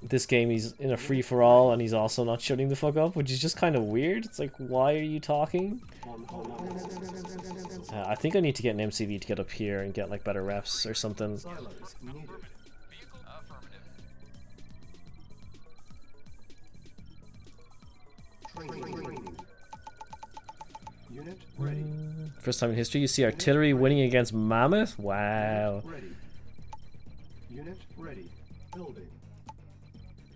This game he's in a free-for-all and he's also not shutting the fuck up, which is just kind of weird. It's like, why are you talking? On hold. I think I need to get an MCV to get up here and get like better refs or something. Silos needed. Vehicle affirmative. Training. Unit ready. First time in history you see artillery winning against Mammoth? Wow. Ready. Unit ready. Building.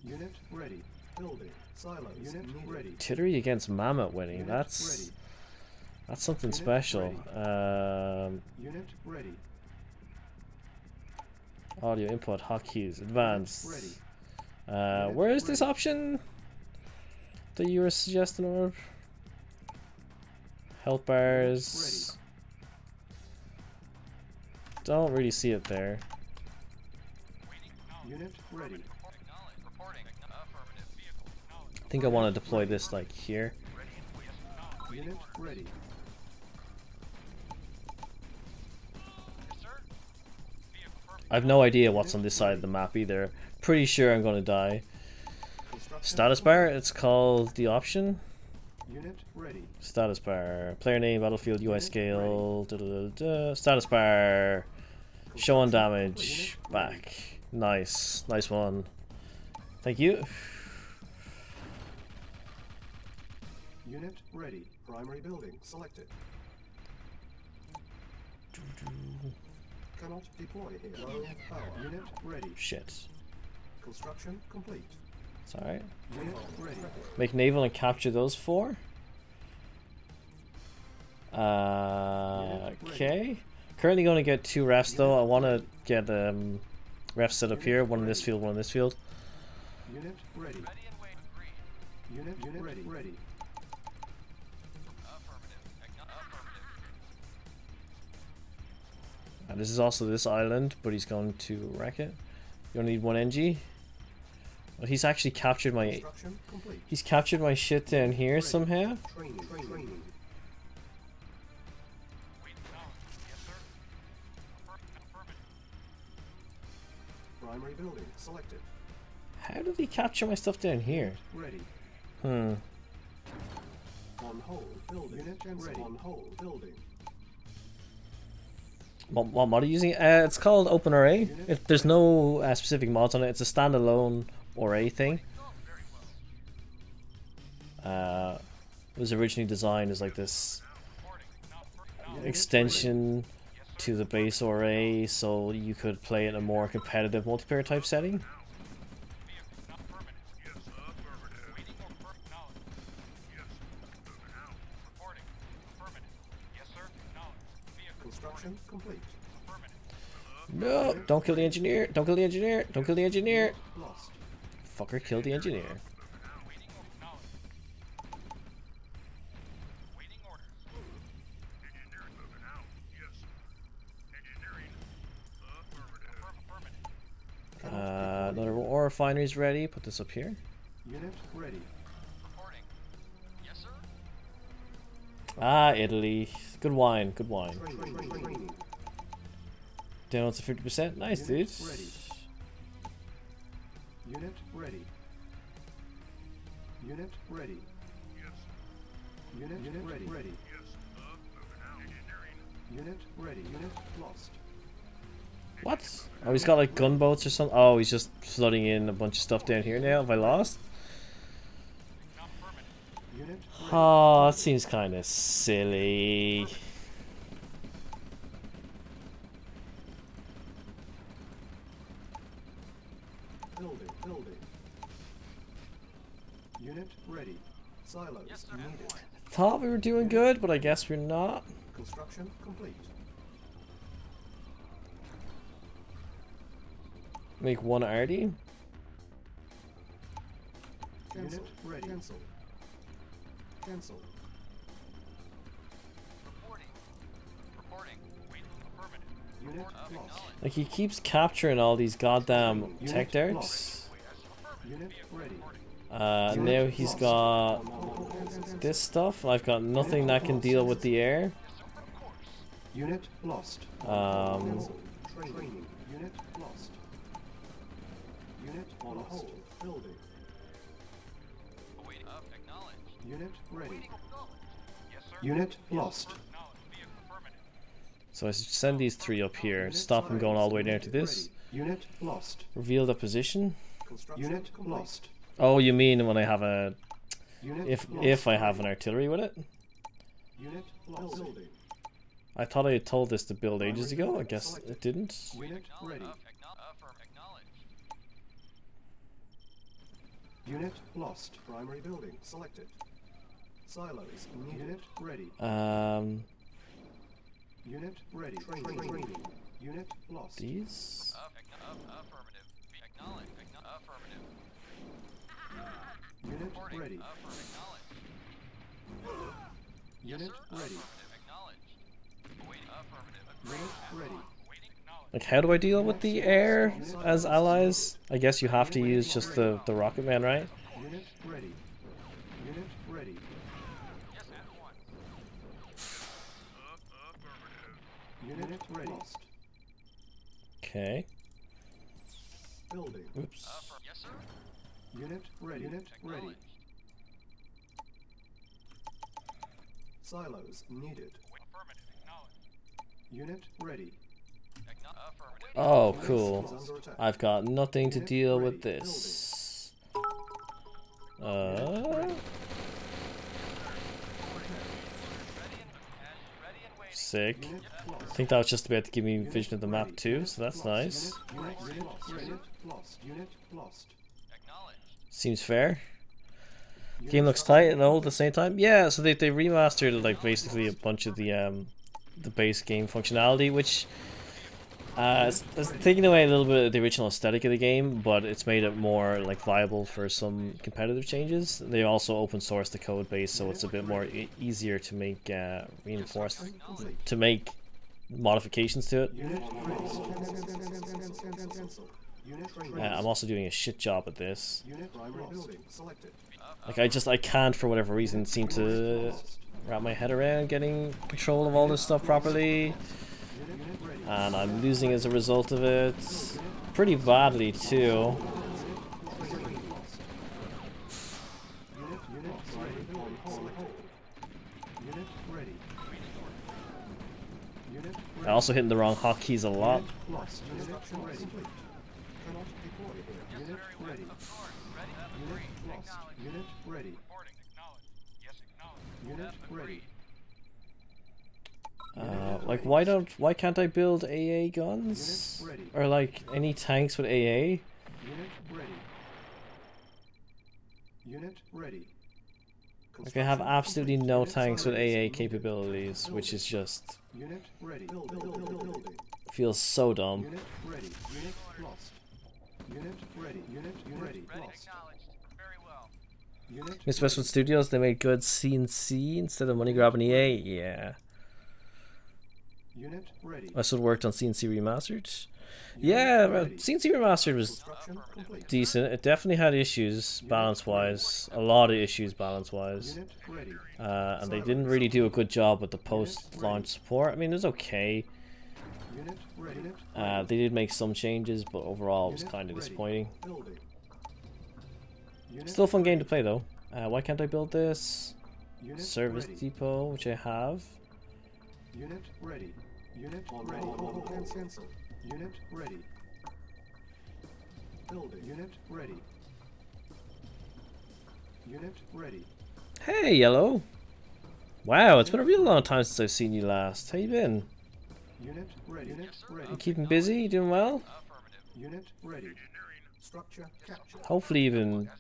Unit ready. Building. Silos. Unit ready. Artillery against Mammoth winning. Unit That's ready. something Unit special. Unit ready. Audio input, hotkeys, advanced. Ready. Where is this option that you were suggesting, Orb? Health bars. Don't really see it there. Unit ready. Acknowledged. Reporting. Affirmative. Vehicle. I think I want to deploy this like here. Unit ready. Yes, sir. Vehicle perfect. I have no idea what's on this side of the map either. Pretty sure I'm gonna die. Construction Status bar, it's called the option. Unit ready. Status bar. Player name, battlefield, UI scale. Status bar. Show on damage. Back. Nice. Nice one. Thank you. Unit ready. Primary building selected. Cannot deploy here. Low power. Unit ready. Shit. Construction complete. It's alright. Unit ready. Make naval and capture those four. Okay. Currently going to get 2 refs though. I want to get refs set up here. One in this field, one in this field. Unit ready. Ready and wait. Agreed. Unit ready. Ready. Affirmative. Affirmative. And this is also this island, but he's going to wreck it. You only need 1 NG. Well, he's actually captured my. Construction complete. He's captured my shit down here somehow. Training. Wait. Yes, sir. Affirmative. Primary building selected. How did he capture my stuff down here? Ready. Hmm. On hold. Building. Unit ready. On hold. Building. What mod are you using? It's called OpenRA. There's no specific mods on it. It's a standalone RA thing. It was originally designed as like this extension to the base RA, so you could play it in a more competitive multiplayer type setting. Construction complete. No! Don't kill the engineer! Don't kill the engineer! Don't kill the engineer! Lost. Fucker, kill the engineer. Another ore refinery's ready. Put this up here. Unit ready. Reporting. Yes, sir. Ah, Italy. Good wine. Good wine. Training. Down to 50%. Nice, dude. Unit ready. Unit ready. Unit ready. Unit ready. Ready. Unit ready. Unit lost. What? Oh, he's got like gunboats or something. Oh, he's just flooding in a bunch of stuff down here now. Have I lost? Unit Oh, that seems kind of silly. building. Unit ready. Silos Yes, sir. needed. Thought we were doing good, but I guess we're not. Construction complete. Make one arty. Unit ready. Cancel. Cancel. Reporting. Reporting. Waiting. Affirmative. Unit Report lost. Like he keeps capturing all these goddamn tech darts. Unit ready. Now he's got this stuff. I've got nothing that can deal with the air. Unit lost. Um, Training. Unit lost. Unit on hold. Building. Awaiting. Acknowledged. Unit ready. Awaiting acknowledged. Yes, sir. Unit lost. Acknowledged. Via affirmative. so I should send these three up here. Stop him going all the way down to this. Unit lost. Reveal the position. Unit lost. Oh, you mean when I have a Unit if I have an artillery with it? Unit lost. Building. I thought I had told this to build ages ago. I guess it didn't. Unit ready. Acknowledged. Unit lost. Primary building selected. Silos needed. Unit ready. Unit ready. Training. Unit lost. These. Affirmative. Acknowledged. Affirmative. Unit Reporting. ready. Acknowledged. Unit ready. Acknowledged. Awaiting. Affirmative. Unit ready. Waiting. Acknowledged. Like, how do I deal with the air as allies? I guess you have to use just the rocket man, right? Unit ready. Unit ready. Yes, at one. Unit ready. Lost. Okay. Building. Oops. Yes, sir. Unit ready. Unit ready. Acknowledged. Silos needed. Affirmative. Acknowledged. Unit ready. Affirmative. Oh, Is cool. under attack. I've got nothing to deal with this. Sick. Unit I lost. think that was just about to give me vision of the map too, so that's nice. Unit lost. Unit lost. Unit lost. Acknowledged. Seems fair. Unit Game looks tight and old at the same time. Yeah, so they remastered like basically a bunch of the base game functionality, which it's taken away a little bit of the original aesthetic of the game, but it's made it more like viable for some competitive changes. They also open source the code base, so it's a bit more easier to make reinforced to make modifications to it. Unit ready. Cancel. Unit ready. I'm also doing a shit job at this. Unit primary building selected. Like I can't for whatever reason seem to wrap my head around getting control of all this stuff properly, Unit ready. and I'm losing as a result of it pretty badly too. Unit ready. On hold. Unit ready. Unit I also hitting the wrong hotkeys a lot. lost. Construction ready. Cannot deploy here. Unit ready. Unit lost. Unit ready. Reporting. Acknowledged. Yes, acknowledged. Unit ready. Like why can't I build AA guns Unit ready. or like any tanks with AA? Unit ready. Unit ready. Like I have absolutely no Unit tanks with silos AA needed. capabilities, which is just Unit ready. Building. feels so dumb. Unit ready. Unit lost. Unit ready. Unit ready. Lost. Acknowledged. Very well. Unit Miss Westwood Studios, they made good CNC instead of money grabbing EA. Yeah, Unit ready. Westwood worked on CNC Remastered. Yeah, ready. CNC Remastered was Construction complete. decent. It definitely had issues balance-wise, a lot of issues balance-wise, Unit ready. and they didn't really do a good job with the post-launch support. I mean, it was okay. Unit ready. Unit They did make some changes, but overall it was Unit kind of ready. disappointing. Building. Unit Still a fun game to play though. Why can't I build this? Unit Service ready. depot, which I have. Unit ready. Unit ready. Cancel. Unit ready. Building. Unit ready. Unit ready. Hey, Yellow. Wow, it's been a real long time since I've seen you last. How you been? Unit ready. Unit ready. You keeping busy? You doing well? Unit ready. Structure captured. Hopefully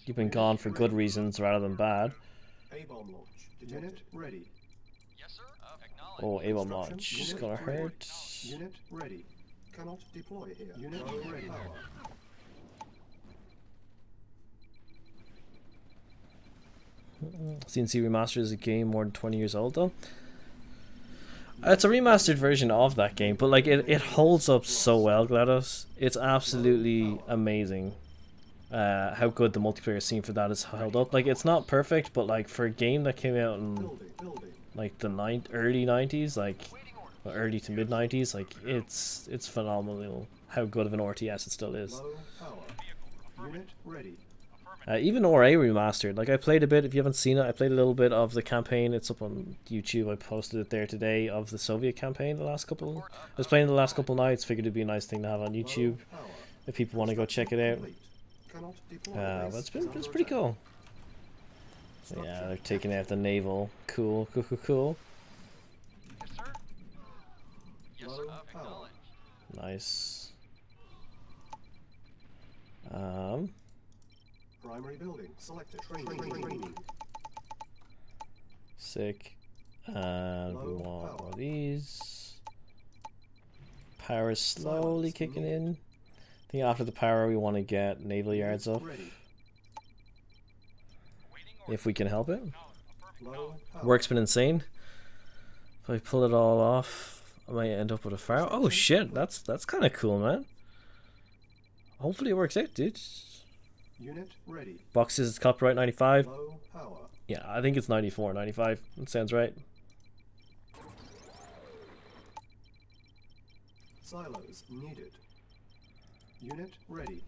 you've been gone for good reasons rather than bad. A-bomb launch. Unit ready. Yes, sir. Acknowledged. Oh, A-bomb Construction launch. unit Gonna ready. hurt. Unit ready. Cannot deploy here. Unit ready. Power. CNC Remastered is a game more than 20 years old though. It's a remastered version of that game, but like it holds up so well, GLaDOS. It's absolutely amazing how good the multiplayer scene for that is held up. Like, it's not perfect, but like for a game that came out in Building. like the early 90s, like well, early to mid 90s, like it's phenomenal how good of an RTS it still is. Low power. Unit ready. Even ORA remastered, like I played a bit. If you haven't seen it, I played a little bit of the campaign. It's up on YouTube. I posted it there today of the Soviet campaign. I was playing the last couple nights. Figured it'd be a nice thing to have on YouTube Power. if people want to go check it out. Complete. Cannot deploy. But Base it's is pretty under cool. attack. Yeah, they're taking out the naval. Cool. Yes, sir. Yes, Low sir. power. Acknowledged. Nice. Primary building selected. Training. Sick. And we Low want power. one of these. Power is slowly Silence kicking needed. in. I think after the power we want to get naval yards up Ready. Waiting if we can help it. Low power. Work's been insane. If I pull it all off, I might end up with a fire. Oh shit, that's kind of cool, man. Hopefully it works out, dude. Unit ready. Boxes, it's copyright 95. Low power. Yeah, I think it's 94, 95. That sounds right. Silos needed. Unit ready.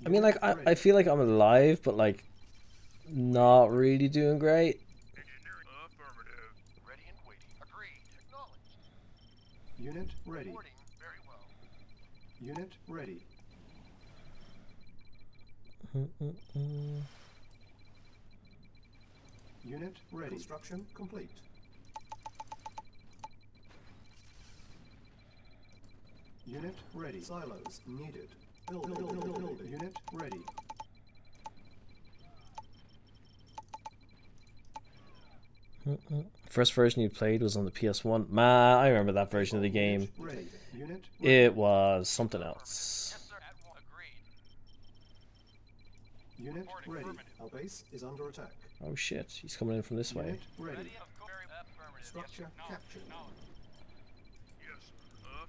I mean, like, I feel like I'm alive, but like, not really doing great. Affirmative. Ready and waiting. Agreed. Acknowledged. Unit ready. Reporting. Very well. Unit ready. Unit ready. Construction complete. Unit ready. Silos needed. Building. Unit ready. First version you played was on the PS1. Man, I remember that version of the game. Ready. Unit ready. It was something else. Yes, sir. At one. Agreed. Unit ready. Our base is under attack. Oh shit, he's coming in from this way. Unit ready. Ready. Of course. Very affirmative. Structure Yes, sir. captured. Yes.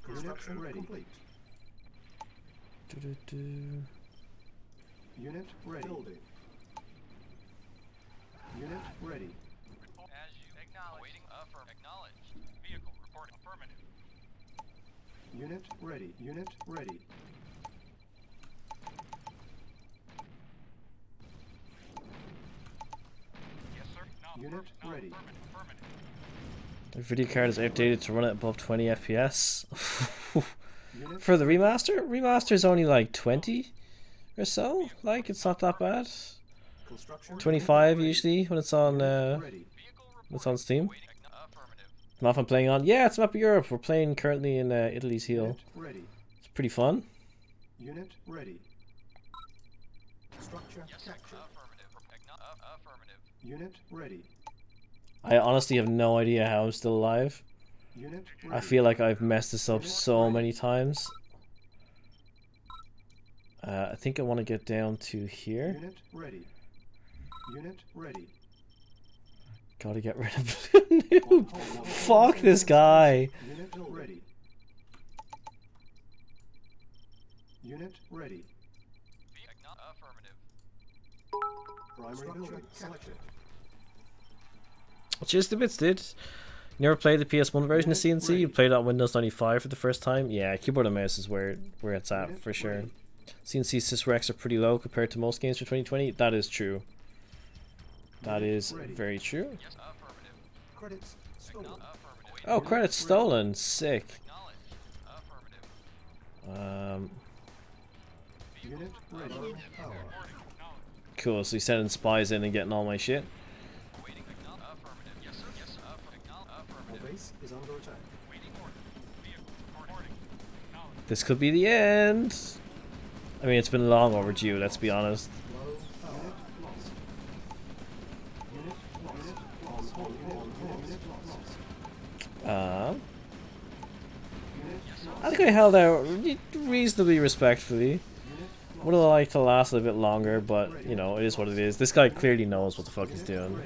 Construction ready. Complete. Doo-doo-doo. Unit ready. Building. Unit ready. As you acknowledge. Waiting. Acknowledged. Vehicle reporting. Affirmative. Unit ready. Unit ready. Yes, sir. No. Unit No. ready. Affirmative. The video card is outdated to run it above 20 FPS. Unit For the remaster? Remaster is only like 20 or so. Like, it's not that bad. construction 25 ready. usually when it's on Ready. Vehicle when it's on Steam. waiting. Affirmative. Map I'm playing on. Yeah, it's Map of Europe. We're playing currently in Italy's heel. Unit ready. It's pretty fun. Unit ready. Structure Yes, sir. captured. Affirmative. Affirmative. Unit ready. I honestly have no idea how I'm still alive. Unit ready. I feel like I've messed this up so many times. I think I want to get down to here. Unit ready. Unit ready. Gotta get rid of noob. Fuck this guy. Unit ready. Unit ready. Affirmative. Primary building selected. Just the bits, dude. You never played the PS1 version of CNC? You played it on Windows 95 for the first time? Yeah, keyboard and mouse is where it's at for sure. CNC sysrecs are pretty low compared to most games for 2020. That is true. That is very true. Yes, affirmative. Credits stolen. Affirmative. Oh, credits stolen. Sick. Affirmative. Unit ready. Power. Cool, so he's sending spies in and getting all my shit. Waiting. Affirmative. Yes, sir. Yes, affirmative. Our base is under attack. Waiting order. Vehicle reporting. This could be the end. I mean, it's been long overdue, let's be honest. Low power. Unit lost. Unit lost. On hold. Unit lost. I think I held out reasonably respectfully. Would have liked to last a bit longer, but you know, it is what it is. This guy clearly knows what the fuck he's doing.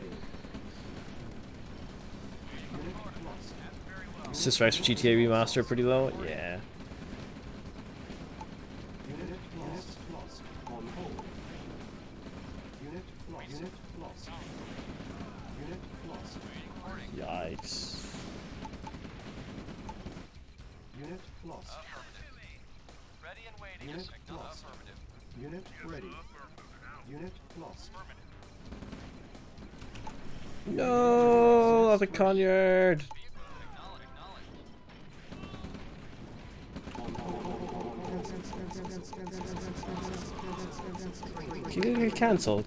Sysrex for GTA Remaster pretty low? Yeah. Unit lost. On hold. Unit lost. Unit lost. Unit lost. Yikes. Unit lost. Ready and waiting. Unit Yes, lost. affirmative. Unit ready. Unit lost. No, that's a Conyard. Cancelled.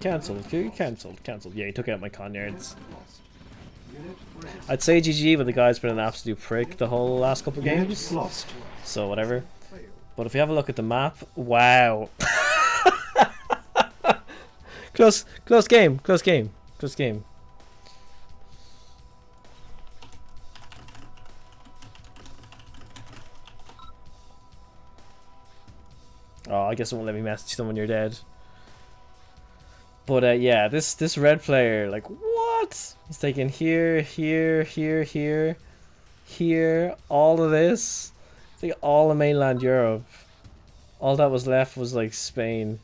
Yeah, he took out my Conyards. Lost. Unit ready. I'd say GG, but the guy's been an absolute prick the whole last couple Unit games. lost. So whatever. Fail. But if we have a look at the map, wow. Close game. Oh, I guess it won't let me message them when you're dead. But yeah, this red player, like, what? He's taking here, all of this. It's like all of mainland Europe. All that was left was like Spain.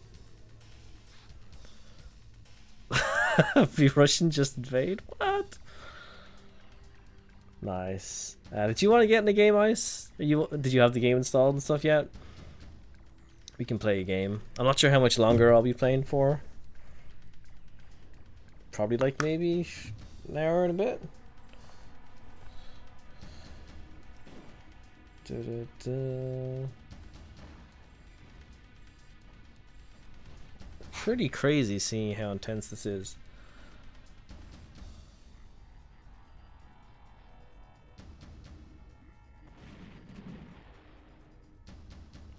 Be Russian just invade? What? Nice. Did you want to get in the game, Ice? Did you have the game installed and stuff yet? We can play a game. I'm not sure how much longer I'll be playing for. Probably like maybe an hour and a bit. Pretty crazy seeing how intense this is.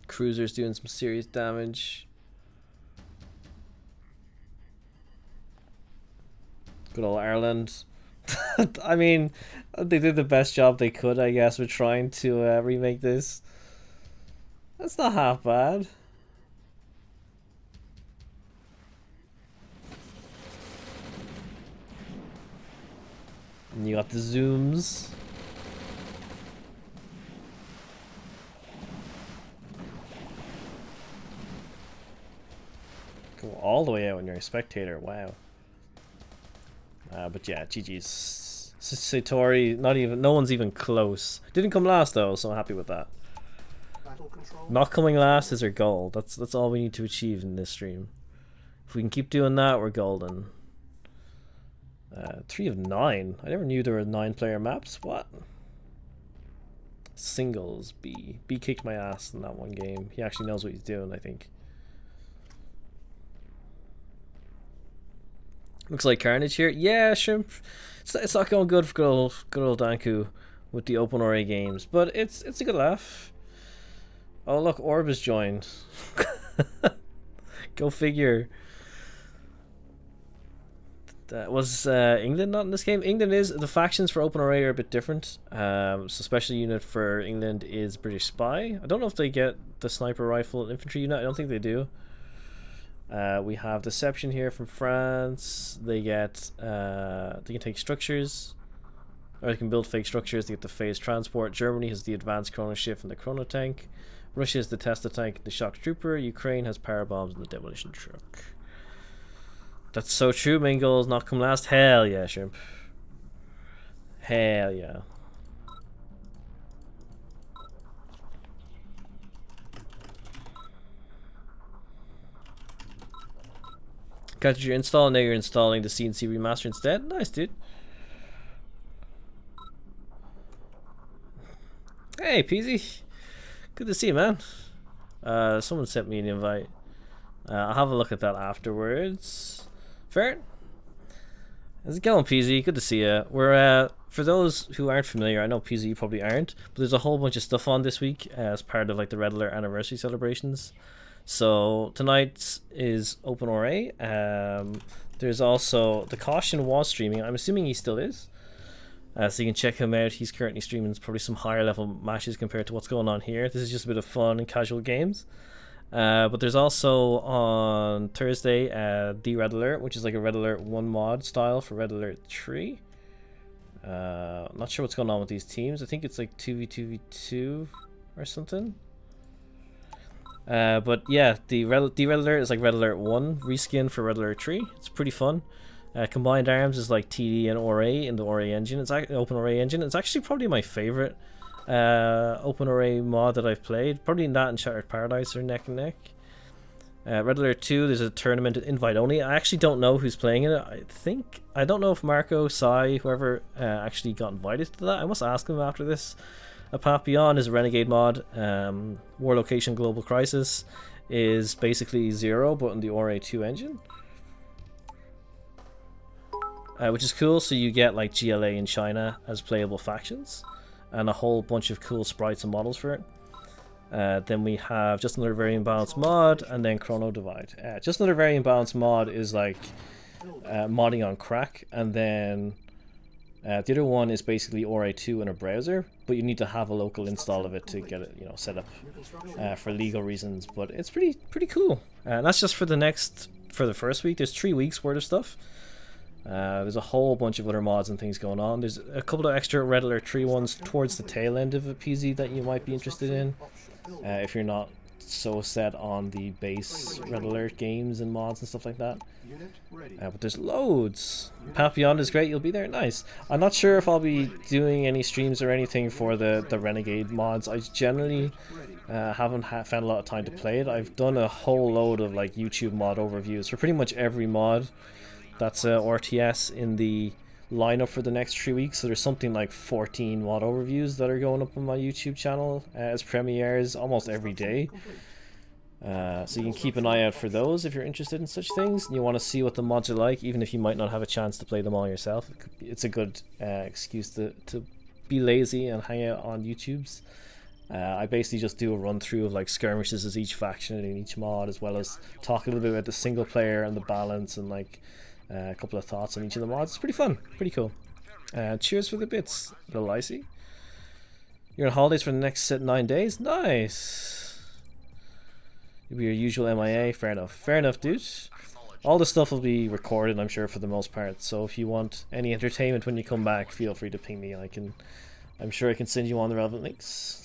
Cruiser's doing some serious damage. Good old Ireland. I mean, they did the best job they could, I guess, with trying to remake this. That's not half bad. And you got the zooms. Go all the way out when you're a spectator. Wow. But yeah, GG's. Satori, no one's even close. Didn't come last though, so I'm happy with that. Battle control. Not coming last is our goal. That's all we need to achieve in this stream. If we can keep doing that, we're golden. 3 of 9. I never knew there were 9-player maps. What? Singles B. B kicked my ass in that one game. He actually knows what he's doing, I think. Looks like Carnage here. Yeah, Shrimp. It's not going good for good old Danku with the OpenRA games, but it's a good laugh. Oh look, Orb has joined. Go figure. That was England not in this game. England is, the factions for OpenRA are a bit different. So special unit for England is British Spy. I don't know if they get the sniper rifle infantry unit. I don't think they do. We have Deception here from France. They get they can take structures, or they can build fake structures. They get the phase transport. Germany has the advanced chrono shift and the chrono tank. Russia has the Tesla tank, the shock trooper. Ukraine has power bombs and the demolition truck. That's so true. Main goal is not come last. Hell yeah, shrimp. Hell yeah. Got your install. Now you're installing the CNC remaster instead. Nice, dude. Hey, Peasy. Good to see you, man. Someone sent me an invite. I'll have a look at that afterwards. Fair. How's it going, Peasy? Good to see you. We're for those who aren't familiar, I know Peasy you probably aren't, but there's a whole bunch of stuff on this week as part of like the Red Alert anniversary celebrations. So tonight is OpenRA. There's also the Caution was streaming. I'm assuming he still is. So you can check him out. He's currently streaming probably some higher level matches compared to what's going on here. This is just a bit of fun and casual games. But there's also on Thursday the Red Alert, which is like a Red Alert 1 mod style for Red Alert 3. I'm not sure what's going on with these teams. I think it's like 2v2v2 or something. But yeah, the Red Alert is like Red Alert 1 reskin for Red Alert 3. It's pretty fun. Combined Arms is like TD and ORA in the ORA engine. It's actually OpenRA engine. It's actually probably my favorite OpenRA mod that I've played. Probably that and Shattered Paradise are neck and neck. Red Alert 2, there's a tournament invite only. I actually don't know who's playing in it. I don't know if Marco, Sai, whoever actually got invited to that. I must ask him after this. A Path Beyond is a Renegade mod. War Location Global Crisis is basically 0 but in the ORA 2 engine. Which is cool, so you get like GLA in China as playable factions and a whole bunch of cool sprites and models for it. Then we have Just Another Very Imbalanced mod and then Chrono Divide. Just Another Very Imbalanced mod is like modding on crack, and then the other one is basically ORA2 in a browser, but you need to have a local install of it to get it, set up for legal reasons. But it's pretty cool. And that's just for the first week. There's 3 weeks worth of stuff. There's a whole bunch of other mods and things going on. There's a couple of extra Red Alert 3 ones towards the tail end of a PZ that you might be interested in if you're not so set on the base Red Alert games and mods and stuff like that. But there's loads. Path Beyond is great. You'll be there. Nice. I'm not sure if I'll be doing any streams or anything for the Renegade mods. I generally haven't found a lot of time to play it. I've done a whole load of like YouTube mod overviews for pretty much every mod that's RTS in the lineup for the next 3 weeks. So there's something like 14 mod overviews that are going up on my YouTube channel as premieres almost every day. So you can keep an eye out for those if you're interested in such things and you want to see what the mods are like, even if you might not have a chance to play them all yourself. It's a good excuse to be lazy and hang out on YouTube's. I basically just do a run through of like skirmishes as each faction in each mod, as well as talk a little bit about the single player and the balance and like a couple of thoughts on each of the mods. It's pretty fun, pretty cool. Cheers for the bits, Little Icy. You're on holidays for the next 9 days? Nice. You'll be your usual MIA. Fair enough, dude. All the stuff will be recorded, I'm sure, for the most part. So if you want any entertainment when you come back, feel free to ping me. I'm sure I can send you on the relevant links.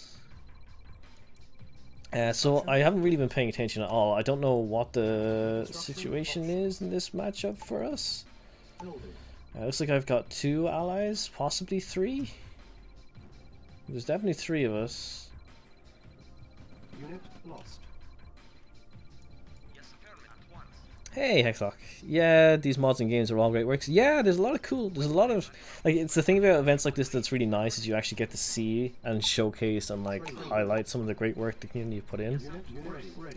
So I haven't really been paying attention at all. I don't know what the situation is in this matchup for us. Looks like I've got 2 allies, possibly 3. There's definitely 3 of us. Unit lost. Hey, Hexlock. Yeah, these mods and games are all great works. Yeah, there's a lot of like, it's the thing about events like this that's really nice is you actually get to see and showcase and like highlight some of the great work the community put in.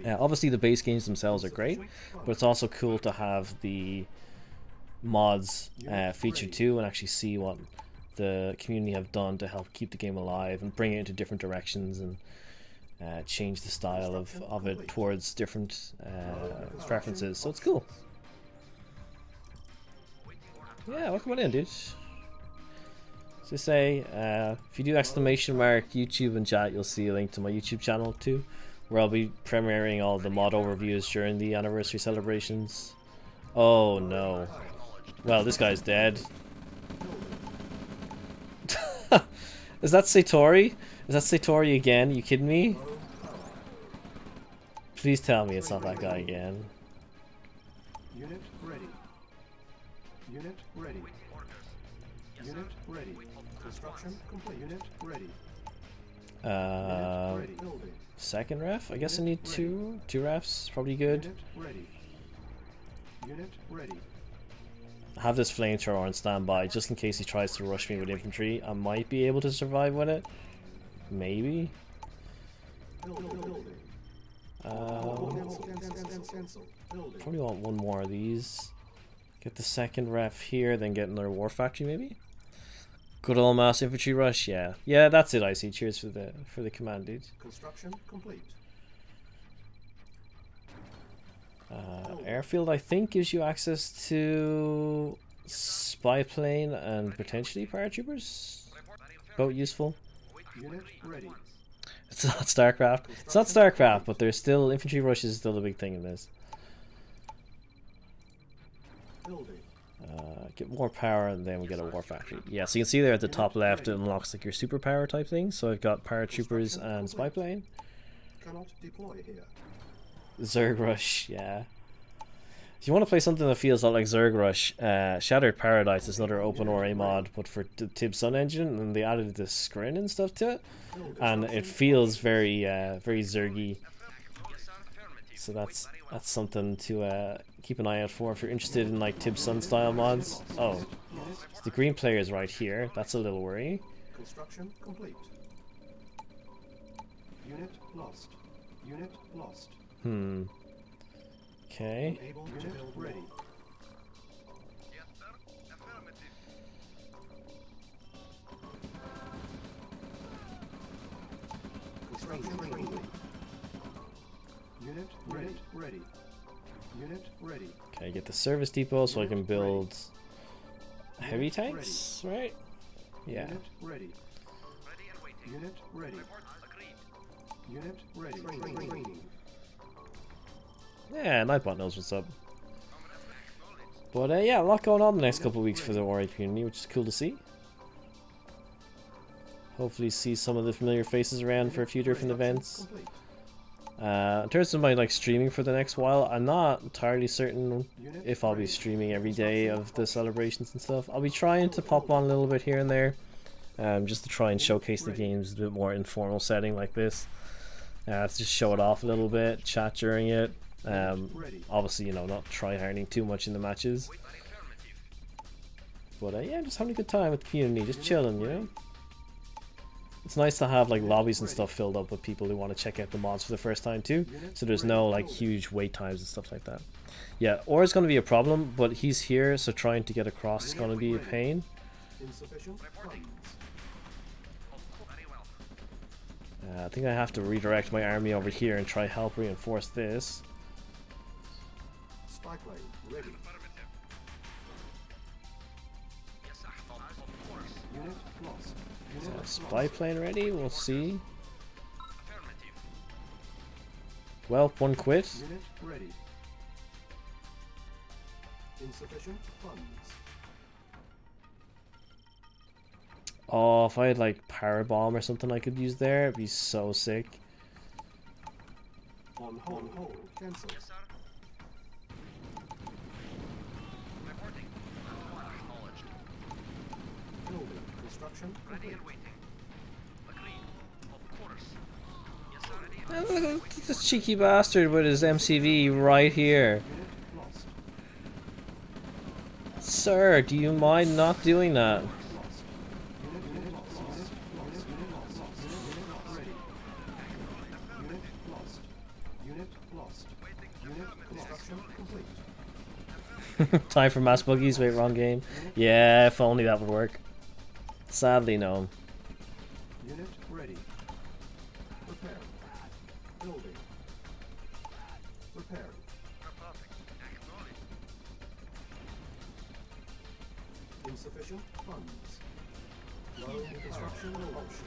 Obviously the base games themselves are great, but it's also cool to have the mods featured too and actually see what the community have done to help keep the game alive and bring it into different directions and change the style of it towards different preferences. So it's cool. Yeah, welcome on in, dude. So say, if you do exclamation mark YouTube and chat, you'll see a link to my YouTube channel too, where I'll be premiering all the mod overviews during the anniversary celebrations. Oh no. Well, this guy's dead. Is that Satori? Is that Satori again? Are you kidding me? Please tell me it's not that guy again. Unit ready. Unit ready. Unit ready. Construction complete. Unit ready. Ready. Building. Second ref? I guess I need two refs. Probably good. Unit ready. Unit ready. I have this flamethrower on standby just in case he tries to rush me with infantry. I might be able to survive with it. Maybe. Building. Cancel. Building. Probably want one more of these. Get the second ref here, then get another war factory maybe. Good old mass infantry rush, yeah. Yeah, that's it, Icy. Cheers for the command, dude. Construction complete. Airfield, I think, gives you access to spy plane and potentially paratroopers. Both useful. Unit ready. It's not StarCraft. It's not StarCraft, but there's still infantry rush is still a big thing in this. Building. Get more power and then we get a war factory. Yeah, so you can see there at the top left it unlocks like your superpower type thing. So I've got paratroopers and spy plane. Cannot deploy here. Zerg Rush, yeah. If you want to play something that feels a lot like Zerg Rush, Shattered Paradise is another OpenRA mod, but for the Tib Sun engine, and they added the screen and stuff to it, and it feels very, very Zergy. So that's something to keep an eye out for if you're interested in like Tib Sun style mods. Oh, so the green player is right here. That's a little worry. Construction complete. Unit lost. Unit lost. Okay. Able to build ready. Yes, sir. Affirmative. Construction complete. Unit ready. Ready. Unit ready. Okay, get the service depot so I can build heavy tanks, right? Yeah. Unit ready. Ready and waiting. Unit ready. Report agreed. Unit ready. Training. Yeah, Nightbot knows what's up. But yeah, a lot going on the next couple of weeks for the OpenRA community, which is cool to see. Hopefully see some of the familiar faces around for a few different events. Complete. In terms of my like streaming for the next while, I'm not entirely certain if I'll be streaming every day of the celebrations and stuff. I'll be trying to pop on a little bit here and there, just to try and showcase the games in a bit more informal setting like this. To just show it off a little bit, chat during it. Obviously, you know, not try harding too much in the matches. But yeah, just having a good time with the community, just chilling, you know. It's nice to have like lobbies and stuff filled up with people who want to check out the mods for the first time too. So there's no like huge wait times and stuff like that. Yeah, Aura's going to be a problem, but he's here, so trying to get across is going to be a pain. Insufficient funds. Very well. I think I have to redirect my army over here and try help reinforce this. Spy plane ready. Affirmative. Yes, sir. Of course. Unit lost. Unit Spy plane ready? We'll see. Affirmative. Well, one quit. Unit ready. Insufficient funds. Oh, if I had like power bomb or something I could use there, it'd be so sick. On hold. Cancel. Yes, sir. Reporting. Acknowledged. Building. Construction Ready complete. and waiting. Agreed. Of course. Yes, sir. Ready and Look at this cheeky bastard with his MCV right here. Unit lost. Sir, do you mind not doing that? Lost. Unit lost. Unit lost. Unit lost. Ready. Unit lost. Unit lost. Unit construction complete. Time for mass buggies. Wait, wrong game. Yeah, if only that would work. Sadly, no. Unit ready. Prepare. Building. Prepare. Acknowledged. Insufficient funds. Low construction options.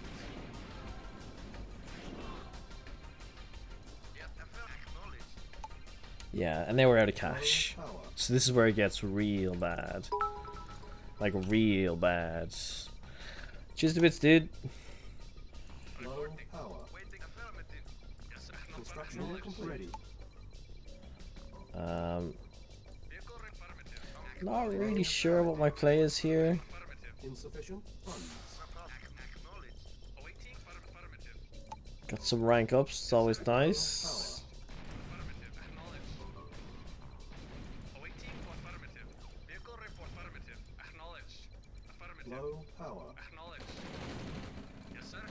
Yes, acknowledged. Yeah, and now we're out of cash. Power. So this is where it gets real bad. Like, real bad. Cheers to bits, dude. Low power. Waiting affirmative. Yes, sir. Construction ready. Um, Vehicle affirmative. not really sure what my play is here. Affirmative. Insufficient funds. Acknowledged. Awaiting affirmative. Got some rank ups, it's always nice. Affirmative. Acknowledged. Awaiting for affirmative. Vehicle report affirmative. Acknowledged. Affirmative. Low power. Acknowledged. Yes, sir.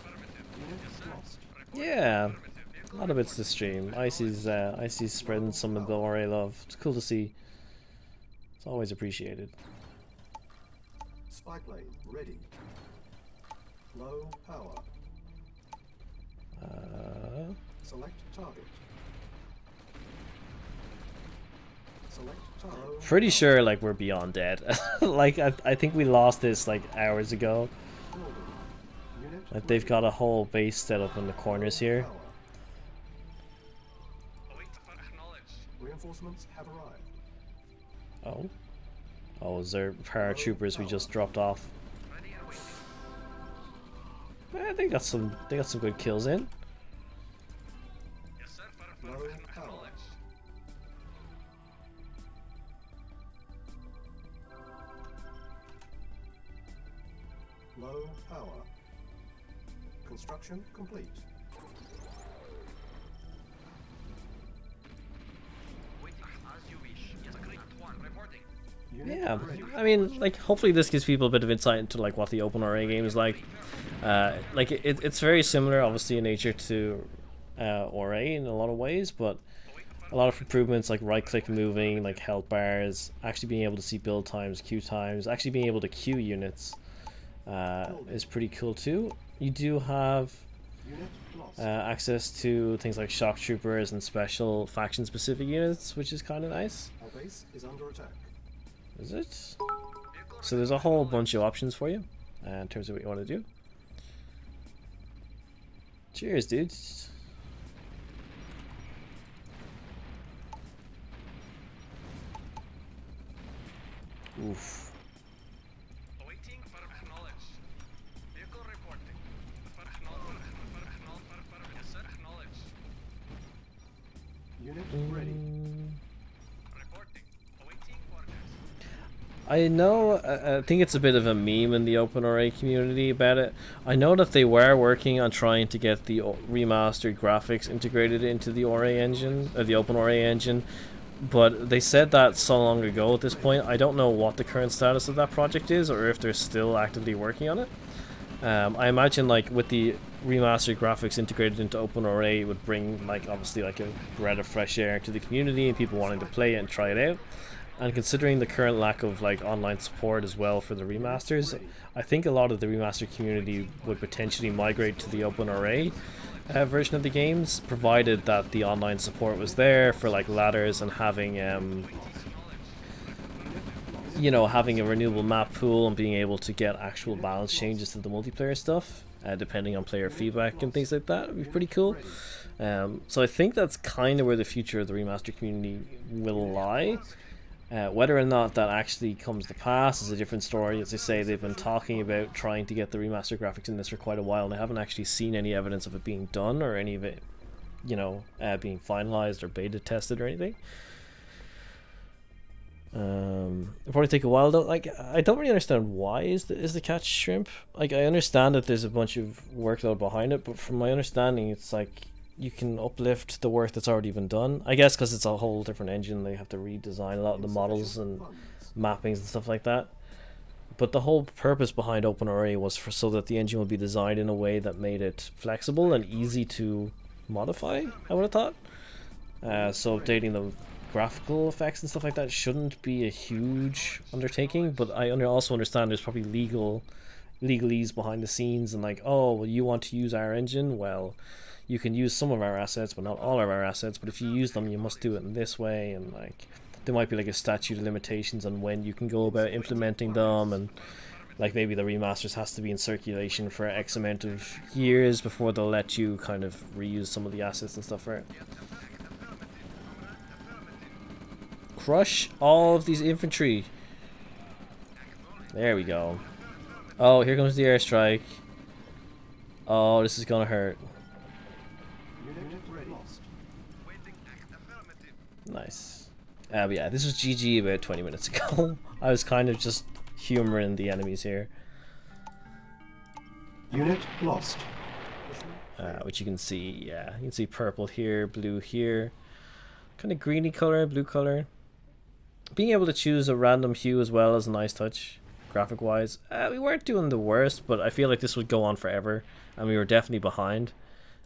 Affirmative. Unit Yes, sir. lost. Report Yeah, affirmative. a Vehicle lot of bits to stream. Icy's spreading some of the ORA love. It's cool to see. It's always appreciated. Spy plane ready. Low power. Select target. Select target. Pretty sure like we're beyond dead. Like I think we lost this like hours ago. Order. Unit Like they've got a whole base set up in the corners here. power. Await acknowledged. Reinforcements have arrived. Oh. Oh, is there paratroopers we just dropped off? Ready and waiting. They got some good kills in. Yes, sir. Low power. Acknowledged. Low power. Construction complete. Waiting as you wish. Yes, agreed. One reporting. Unit Yeah, ready. I mean, like, hopefully this gives people a bit of insight into like what the OpenRA game is like. Like it's very similar, obviously, in nature to ORA in a lot of ways, but a lot of improvements like right-click moving, like health bars, actually being able to see build times, queue times, actually being able to queue units is pretty cool too. You do have Unit lost. access to things like shock troopers and special faction-specific units, which is kind of nice. Our base is under attack. Is it? So there's a whole bunch of options for you in terms of what you want to do. Cheers, dudes. Oof. Awaiting for acknowledged. Vehicle reporting. Yes, sir. Acknowledged. Unit ready. Reporting. Awaiting orders. I know, I think it's a bit of a meme in the OpenRA community about it. I know that they were working on trying to get the remastered graphics integrated into the ORA engine, or the OpenRA engine, but they said that so long ago at this point. I don't know what the current status of that project is, or if they're still actively working on it. I imagine like with the remastered graphics integrated into OpenRA, it would bring like obviously like a breath of fresh air to the community and people wanting to play it and try it out. And considering the current lack of like online support as well for the remasters, I think a lot of the remastered community would potentially migrate to the OpenRA version of the games, provided that the online support was there for like ladders and having you know, having a renewable map pool and being able to get actual balance changes to the multiplayer stuff, depending on player feedback and things like that. Would be pretty cool. So I think that's kind of where the future of the remaster community will lie. Whether or not that actually comes to pass is a different story. As I say, they've been talking about trying to get the remaster graphics in this for quite a while, and I haven't actually seen any evidence of it being done or any of it, you know, being finalized or beta tested or anything. It'll probably take a while though. Like, I don't really understand why is the catch shrimp. Like, I understand that there's a bunch of workload behind it, but from my understanding, it's like you can uplift the work that's already been done. I guess because it's a whole different engine, they have to redesign a lot of the models and mappings and stuff like that. But the whole purpose behind OpenRA was so that the engine would be designed in a way that made it flexible and easy to modify, I would have thought. So updating the graphical effects and stuff like that shouldn't be a huge undertaking, but I also understand there's probably legalese behind the scenes and like, oh, well, you want to use our engine? Well, you can use some of our assets, but not all of our assets. But if you use them, you must do it in this way. And like, there might be like a statute of limitations on when you can go about implementing them. And like maybe the remasters has to be in circulation for X amount of years before they'll let you kind of reuse some of the assets and stuff for it. Crush all of these infantry. There we go. Oh, here comes the airstrike. Oh, this is gonna hurt. Nice. But yeah, this was GG about 20 minutes ago. I was kind of just humoring the enemies here. Unit lost. Which you can see, yeah. You can see purple here, blue here. Kind of greeny color, blue color. Being able to choose a random hue as well is a nice touch, graphic-wise. We weren't doing the worst, but I feel like this would go on forever. And we were definitely behind.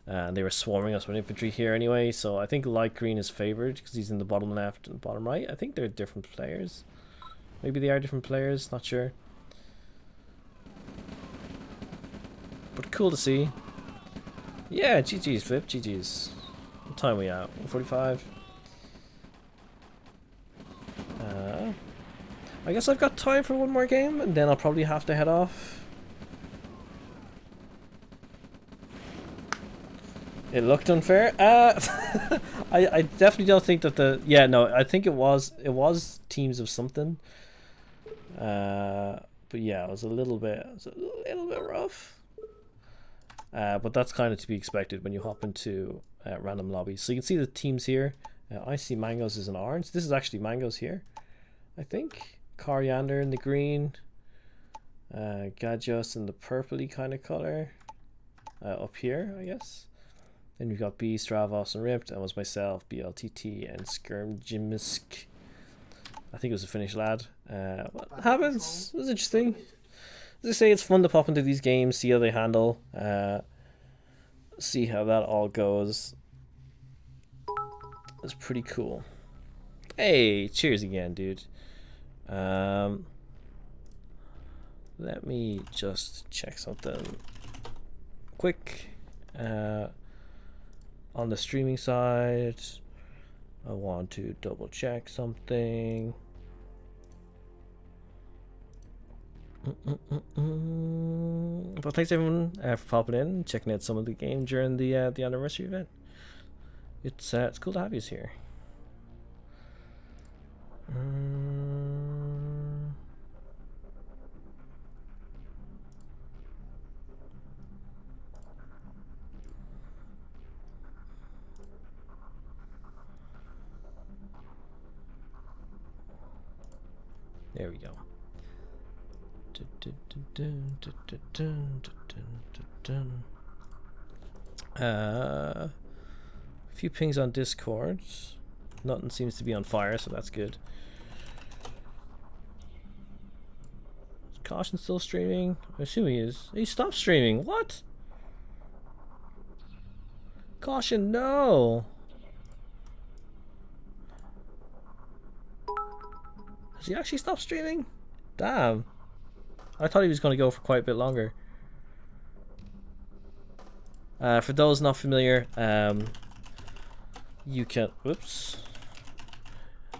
And they were swarming us with infantry here anyway, so I think light green is favored because he's in the bottom left and bottom right. I think they're different players. Maybe they are different players, not sure. But cool to see. Yeah, GG's, Flip, GG's. What time are we at? 1:45? I guess I've got time for one more game, and then I'll probably have to head off. It looked unfair. I definitely don't think that the I think it was teams of something. But yeah, it was a little bit rough. But that's kind of to be expected when you hop into random lobbies. So you can see the teams here. I see Mangoes is an orange. This is actually Mangoes here, I think. Coriander in the green. Gajos in the purpley kind of color. Up here, I guess. Then we've got B, Stravos, and Ripped, and was myself, BLTT, and Skirmjimisk. I think it was a Finnish lad. What happens? It was interesting. As I say, it's fun to pop into these games, see how they handle, see how that all goes. It's pretty cool. Hey, cheers again, dude. Let me just check something quick. On the streaming side, I want to double check something. But thanks everyone for popping in and checking out some of the game during the anniversary event. It's cool to have you here. There we go. A few pings on Discord. Nothing seems to be on fire, so that's good. Is Caution still streaming? I assume he is. He stopped streaming. What? Caution, no! Has he actually stopped streaming? Damn. I thought he was going to go for quite a bit longer. For those not familiar, you can... Whoops.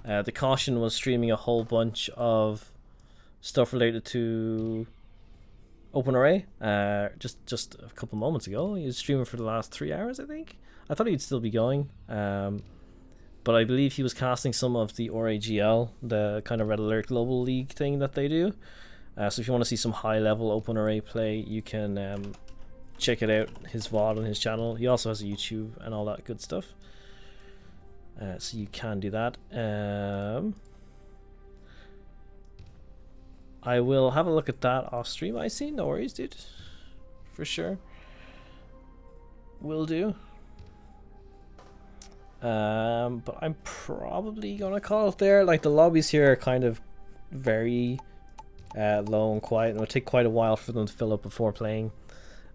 The Caution was streaming a whole bunch of stuff related to OpenRA just a couple moments ago. He was streaming for the last 3 hours, I think. I thought he'd still be going. But I believe he was casting some of the ORAGL, the kind of Red Alert Global League thing that they do. So if you want to see some high-level OpenRA play, you can check it out, his VOD on his channel. He also has a YouTube and all that good stuff. So you can do that. I will have a look at that off stream. I see, no worries, dude. For sure. Will do. But I'm probably gonna call it there. Like, the lobbies here are kind of very low and quiet, and it'll take quite a while for them to fill up before playing.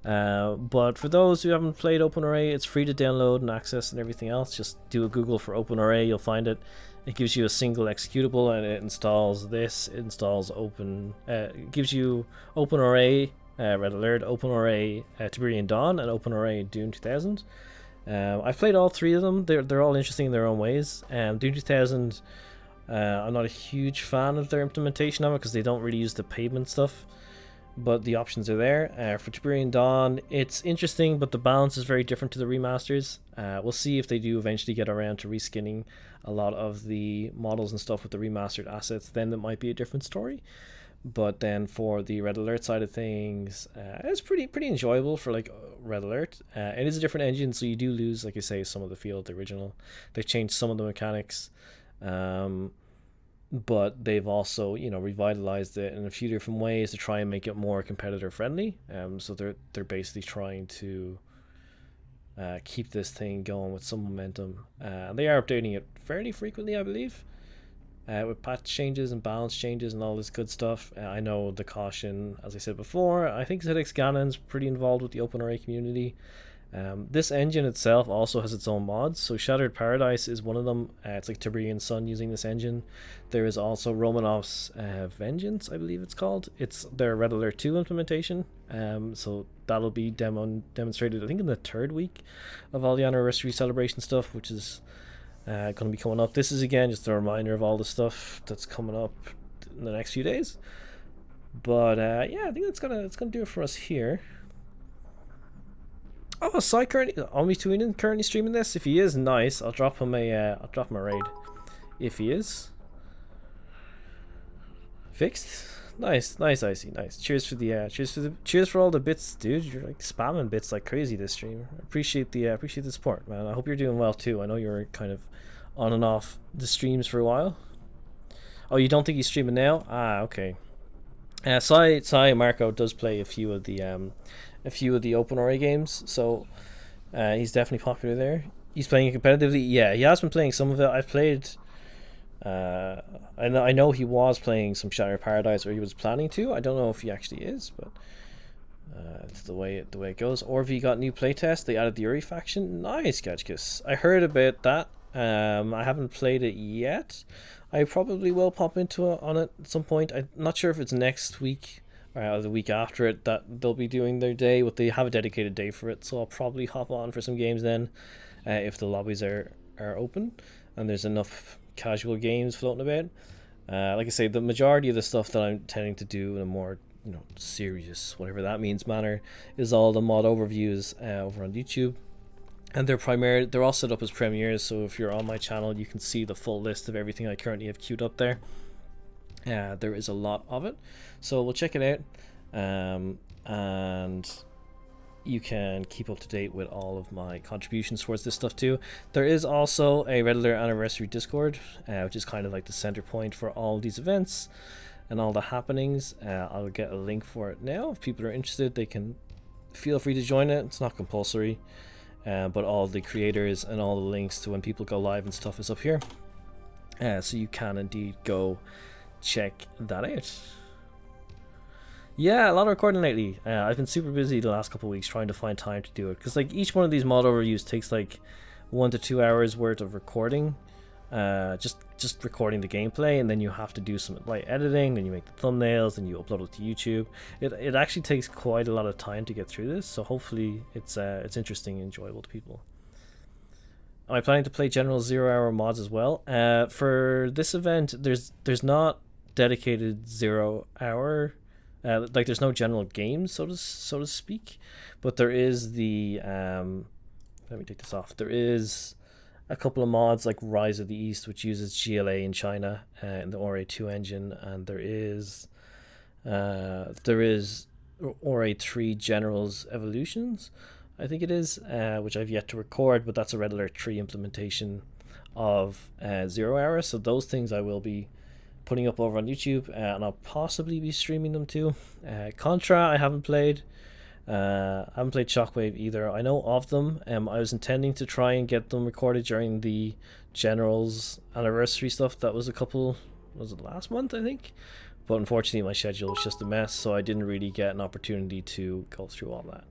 But for those who haven't played OpenRA, it's free to download and access and everything else. Just do a Google for OpenRA, you'll find it. It gives you a single executable, and it installs this. It installs it gives you OpenRA Red Alert, OpenRA Tiberian Dawn, and OpenRA Doom 2000. I've played all three of them. They're all interesting in their own ways. Doom 2000, I'm not a huge fan of their implementation of it because they don't really use the pavement stuff, but the options are there. For Tiberian Dawn, it's interesting, but the balance is very different to the remasters. We'll see if they do eventually get around to reskinning a lot of the models and stuff with the remastered assets. Then that might be a different story. But then for the Red Alert side of things, it's pretty enjoyable for like Red Alert. It is a different engine, so you do lose, like I say, some of the feel of the original. They've changed some of the mechanics, but they've also, you know, revitalized it in a few different ways to try and make it more competitor friendly. So they're basically trying to keep this thing going with some momentum. They are updating it fairly frequently, I believe, with patch changes and balance changes and all this good stuff. I know the caution, as I said before, I think ZX Gannon's pretty involved with the OpenRA community. This engine itself also has its own mods. So Shattered Paradise is one of them. It's like Tibrian Sun using this engine. There is also Romanov's Vengeance, I believe it's called. It's their Red Alert 2 implementation. So that'll be demonstrated, I think, in the 3rd week of all the anniversary celebration stuff, which is going to be coming up. This is again just a reminder of all the stuff that's coming up in the next few days. But yeah, I think that's gonna do it for us here. Oh, Sai currently, Omituinen currently streaming this. If he is, nice. I'll drop him a raid. If he is fixed, nice, Icy, nice. Cheers for all the bits, dude. You're like spamming bits like crazy this stream. I appreciate the support, man. I hope you're doing well too. I know you're kind of on and off the streams for a while. Oh, you don't think he's streaming now? Ah, okay. Sai Marco does play a few of the OpenRA games, so he's definitely popular there. He's playing it competitively. Yeah, he has been playing some of it. I've played. I know he was playing some Shattered Paradise, or he was planning to. I don't know if he actually is, but it's the way it goes. Orv got new playtest. They added the Uri faction. Nice, Gachkus. I heard about that. I haven't played it yet. I probably will pop into it on it at some point. I'm not sure if it's next week or the week after it that they'll be doing their day. They have a dedicated day for it, so I'll probably hop on for some games then, if the lobbies are open and there's enough casual games floating about. Like I say, the majority of the stuff that I'm tending to do in a more, you know, serious, whatever that means, manner is all the mod overviews over on YouTube. And they're all set up as premieres, so if you're on my channel you can see the full list of everything I currently have queued up there. There is a lot of it, so we'll check it out, and you can keep up to date with all of my contributions towards this stuff too. There is also a Red Alert Anniversary Discord, which is kind of like the center point for all these events and all the happenings. I'll get a link for it now. If people are interested, they can feel free to join it. It's not compulsory. But all the creators and all the links to when people go live and stuff is up here, so you can indeed go check that out. Yeah, a lot of recording lately. I've been super busy the last couple of weeks trying to find time to do it, because like each one of these mod overviews takes like 1 to 2 hours worth of recording, just recording the gameplay, and then you have to do some light editing, then you make the thumbnails, and you upload it to YouTube. It actually takes quite a lot of time to get through this, so hopefully it's interesting and enjoyable to people. Am I planning to play general 0-hour mods as well? For this event, there's not dedicated 0-hour, like there's no general games, so to speak, but there is the let me take this off. There is a couple of mods like Rise of the East, which uses GLA in China in the ORA 2 engine, and there is ORA 3 Generals Evolutions, I think it is, which I've yet to record, but that's a Red Alert 3 implementation of 0-hour, so those things I will be putting up over on YouTube, and I'll possibly be streaming them too. Contra I haven't played. I haven't played Shockwave either. I know of them. I was intending to try and get them recorded during the General's anniversary stuff. That was was it last month, I think? But unfortunately my schedule was just a mess, so I didn't really get an opportunity to go through all that.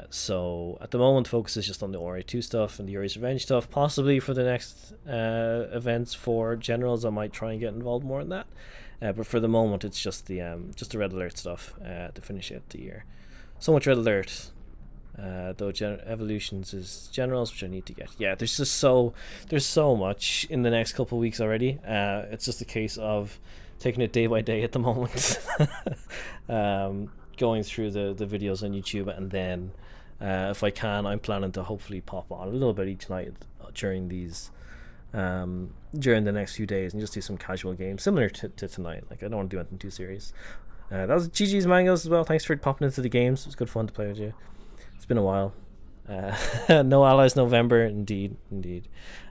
So at the moment focus is just on the ORA 2 stuff and the Yuri's Revenge stuff. Possibly for the next events for Generals I might try and get involved more in that. But for the moment it's just the Red Alert stuff to finish out the year. So much Red Alert, though Evolutions is Generals, which I need to get. Yeah, there's so much in the next couple of weeks already. It's just a case of taking it day by day at the moment. Going through the videos on YouTube, and then if I can, I'm planning to hopefully pop on a little bit each night during these during the next few days and just do some casual games similar to tonight. Like, I don't want to do anything too serious. That was GG's Mangoes as well. Thanks for popping into the games. It was good fun to play with you. It's been a while. No Allies November, indeed.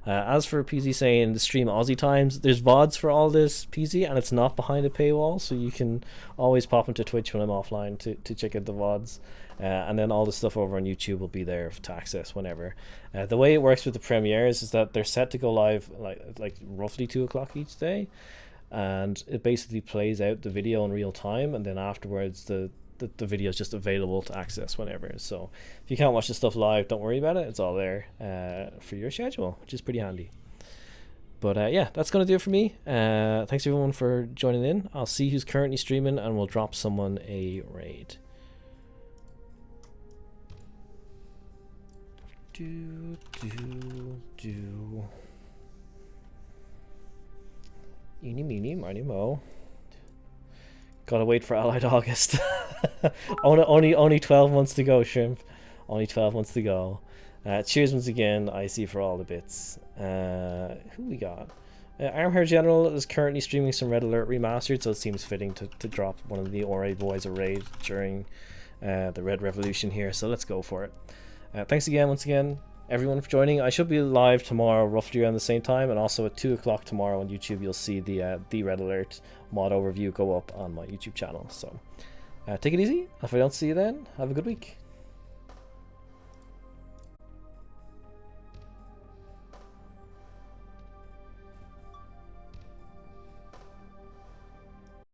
As for PZ saying the stream Aussie times, there's VODs for all this, PZ, and it's not behind a paywall, so you can always pop into Twitch when I'm offline to check out the VODs. And then all the stuff over on YouTube will be there to access whenever. The way it works with the premieres is that they're set to go live like roughly 2 o'clock each day, and it basically plays out the video in real time, and then afterwards the video is just available to access whenever. So if you can't watch the stuff live, don't worry about it. It's all there for your schedule, which is pretty handy. But yeah, that's going to do it for me. Thanks everyone for joining in. I'll see who's currently streaming, and we'll drop someone a raid. Eeny, meeny, miny, mo. Gotta wait for Allied August. only 12 months to go, Shrimp. Only 12 months to go. Cheers once again, IC, for all the bits. Who we got? Armhair General is currently streaming some Red Alert Remastered, so it seems fitting to drop one of the OpenRA boys a raid during the Red Revolution here, so let's go for it. Thanks again, once again, everyone, for joining. I should be live tomorrow roughly around the same time, and also at 2 o'clock tomorrow on YouTube you'll see the Red Alert mod overview go up on my YouTube channel. So take it easy. If I don't see you then, have a good week.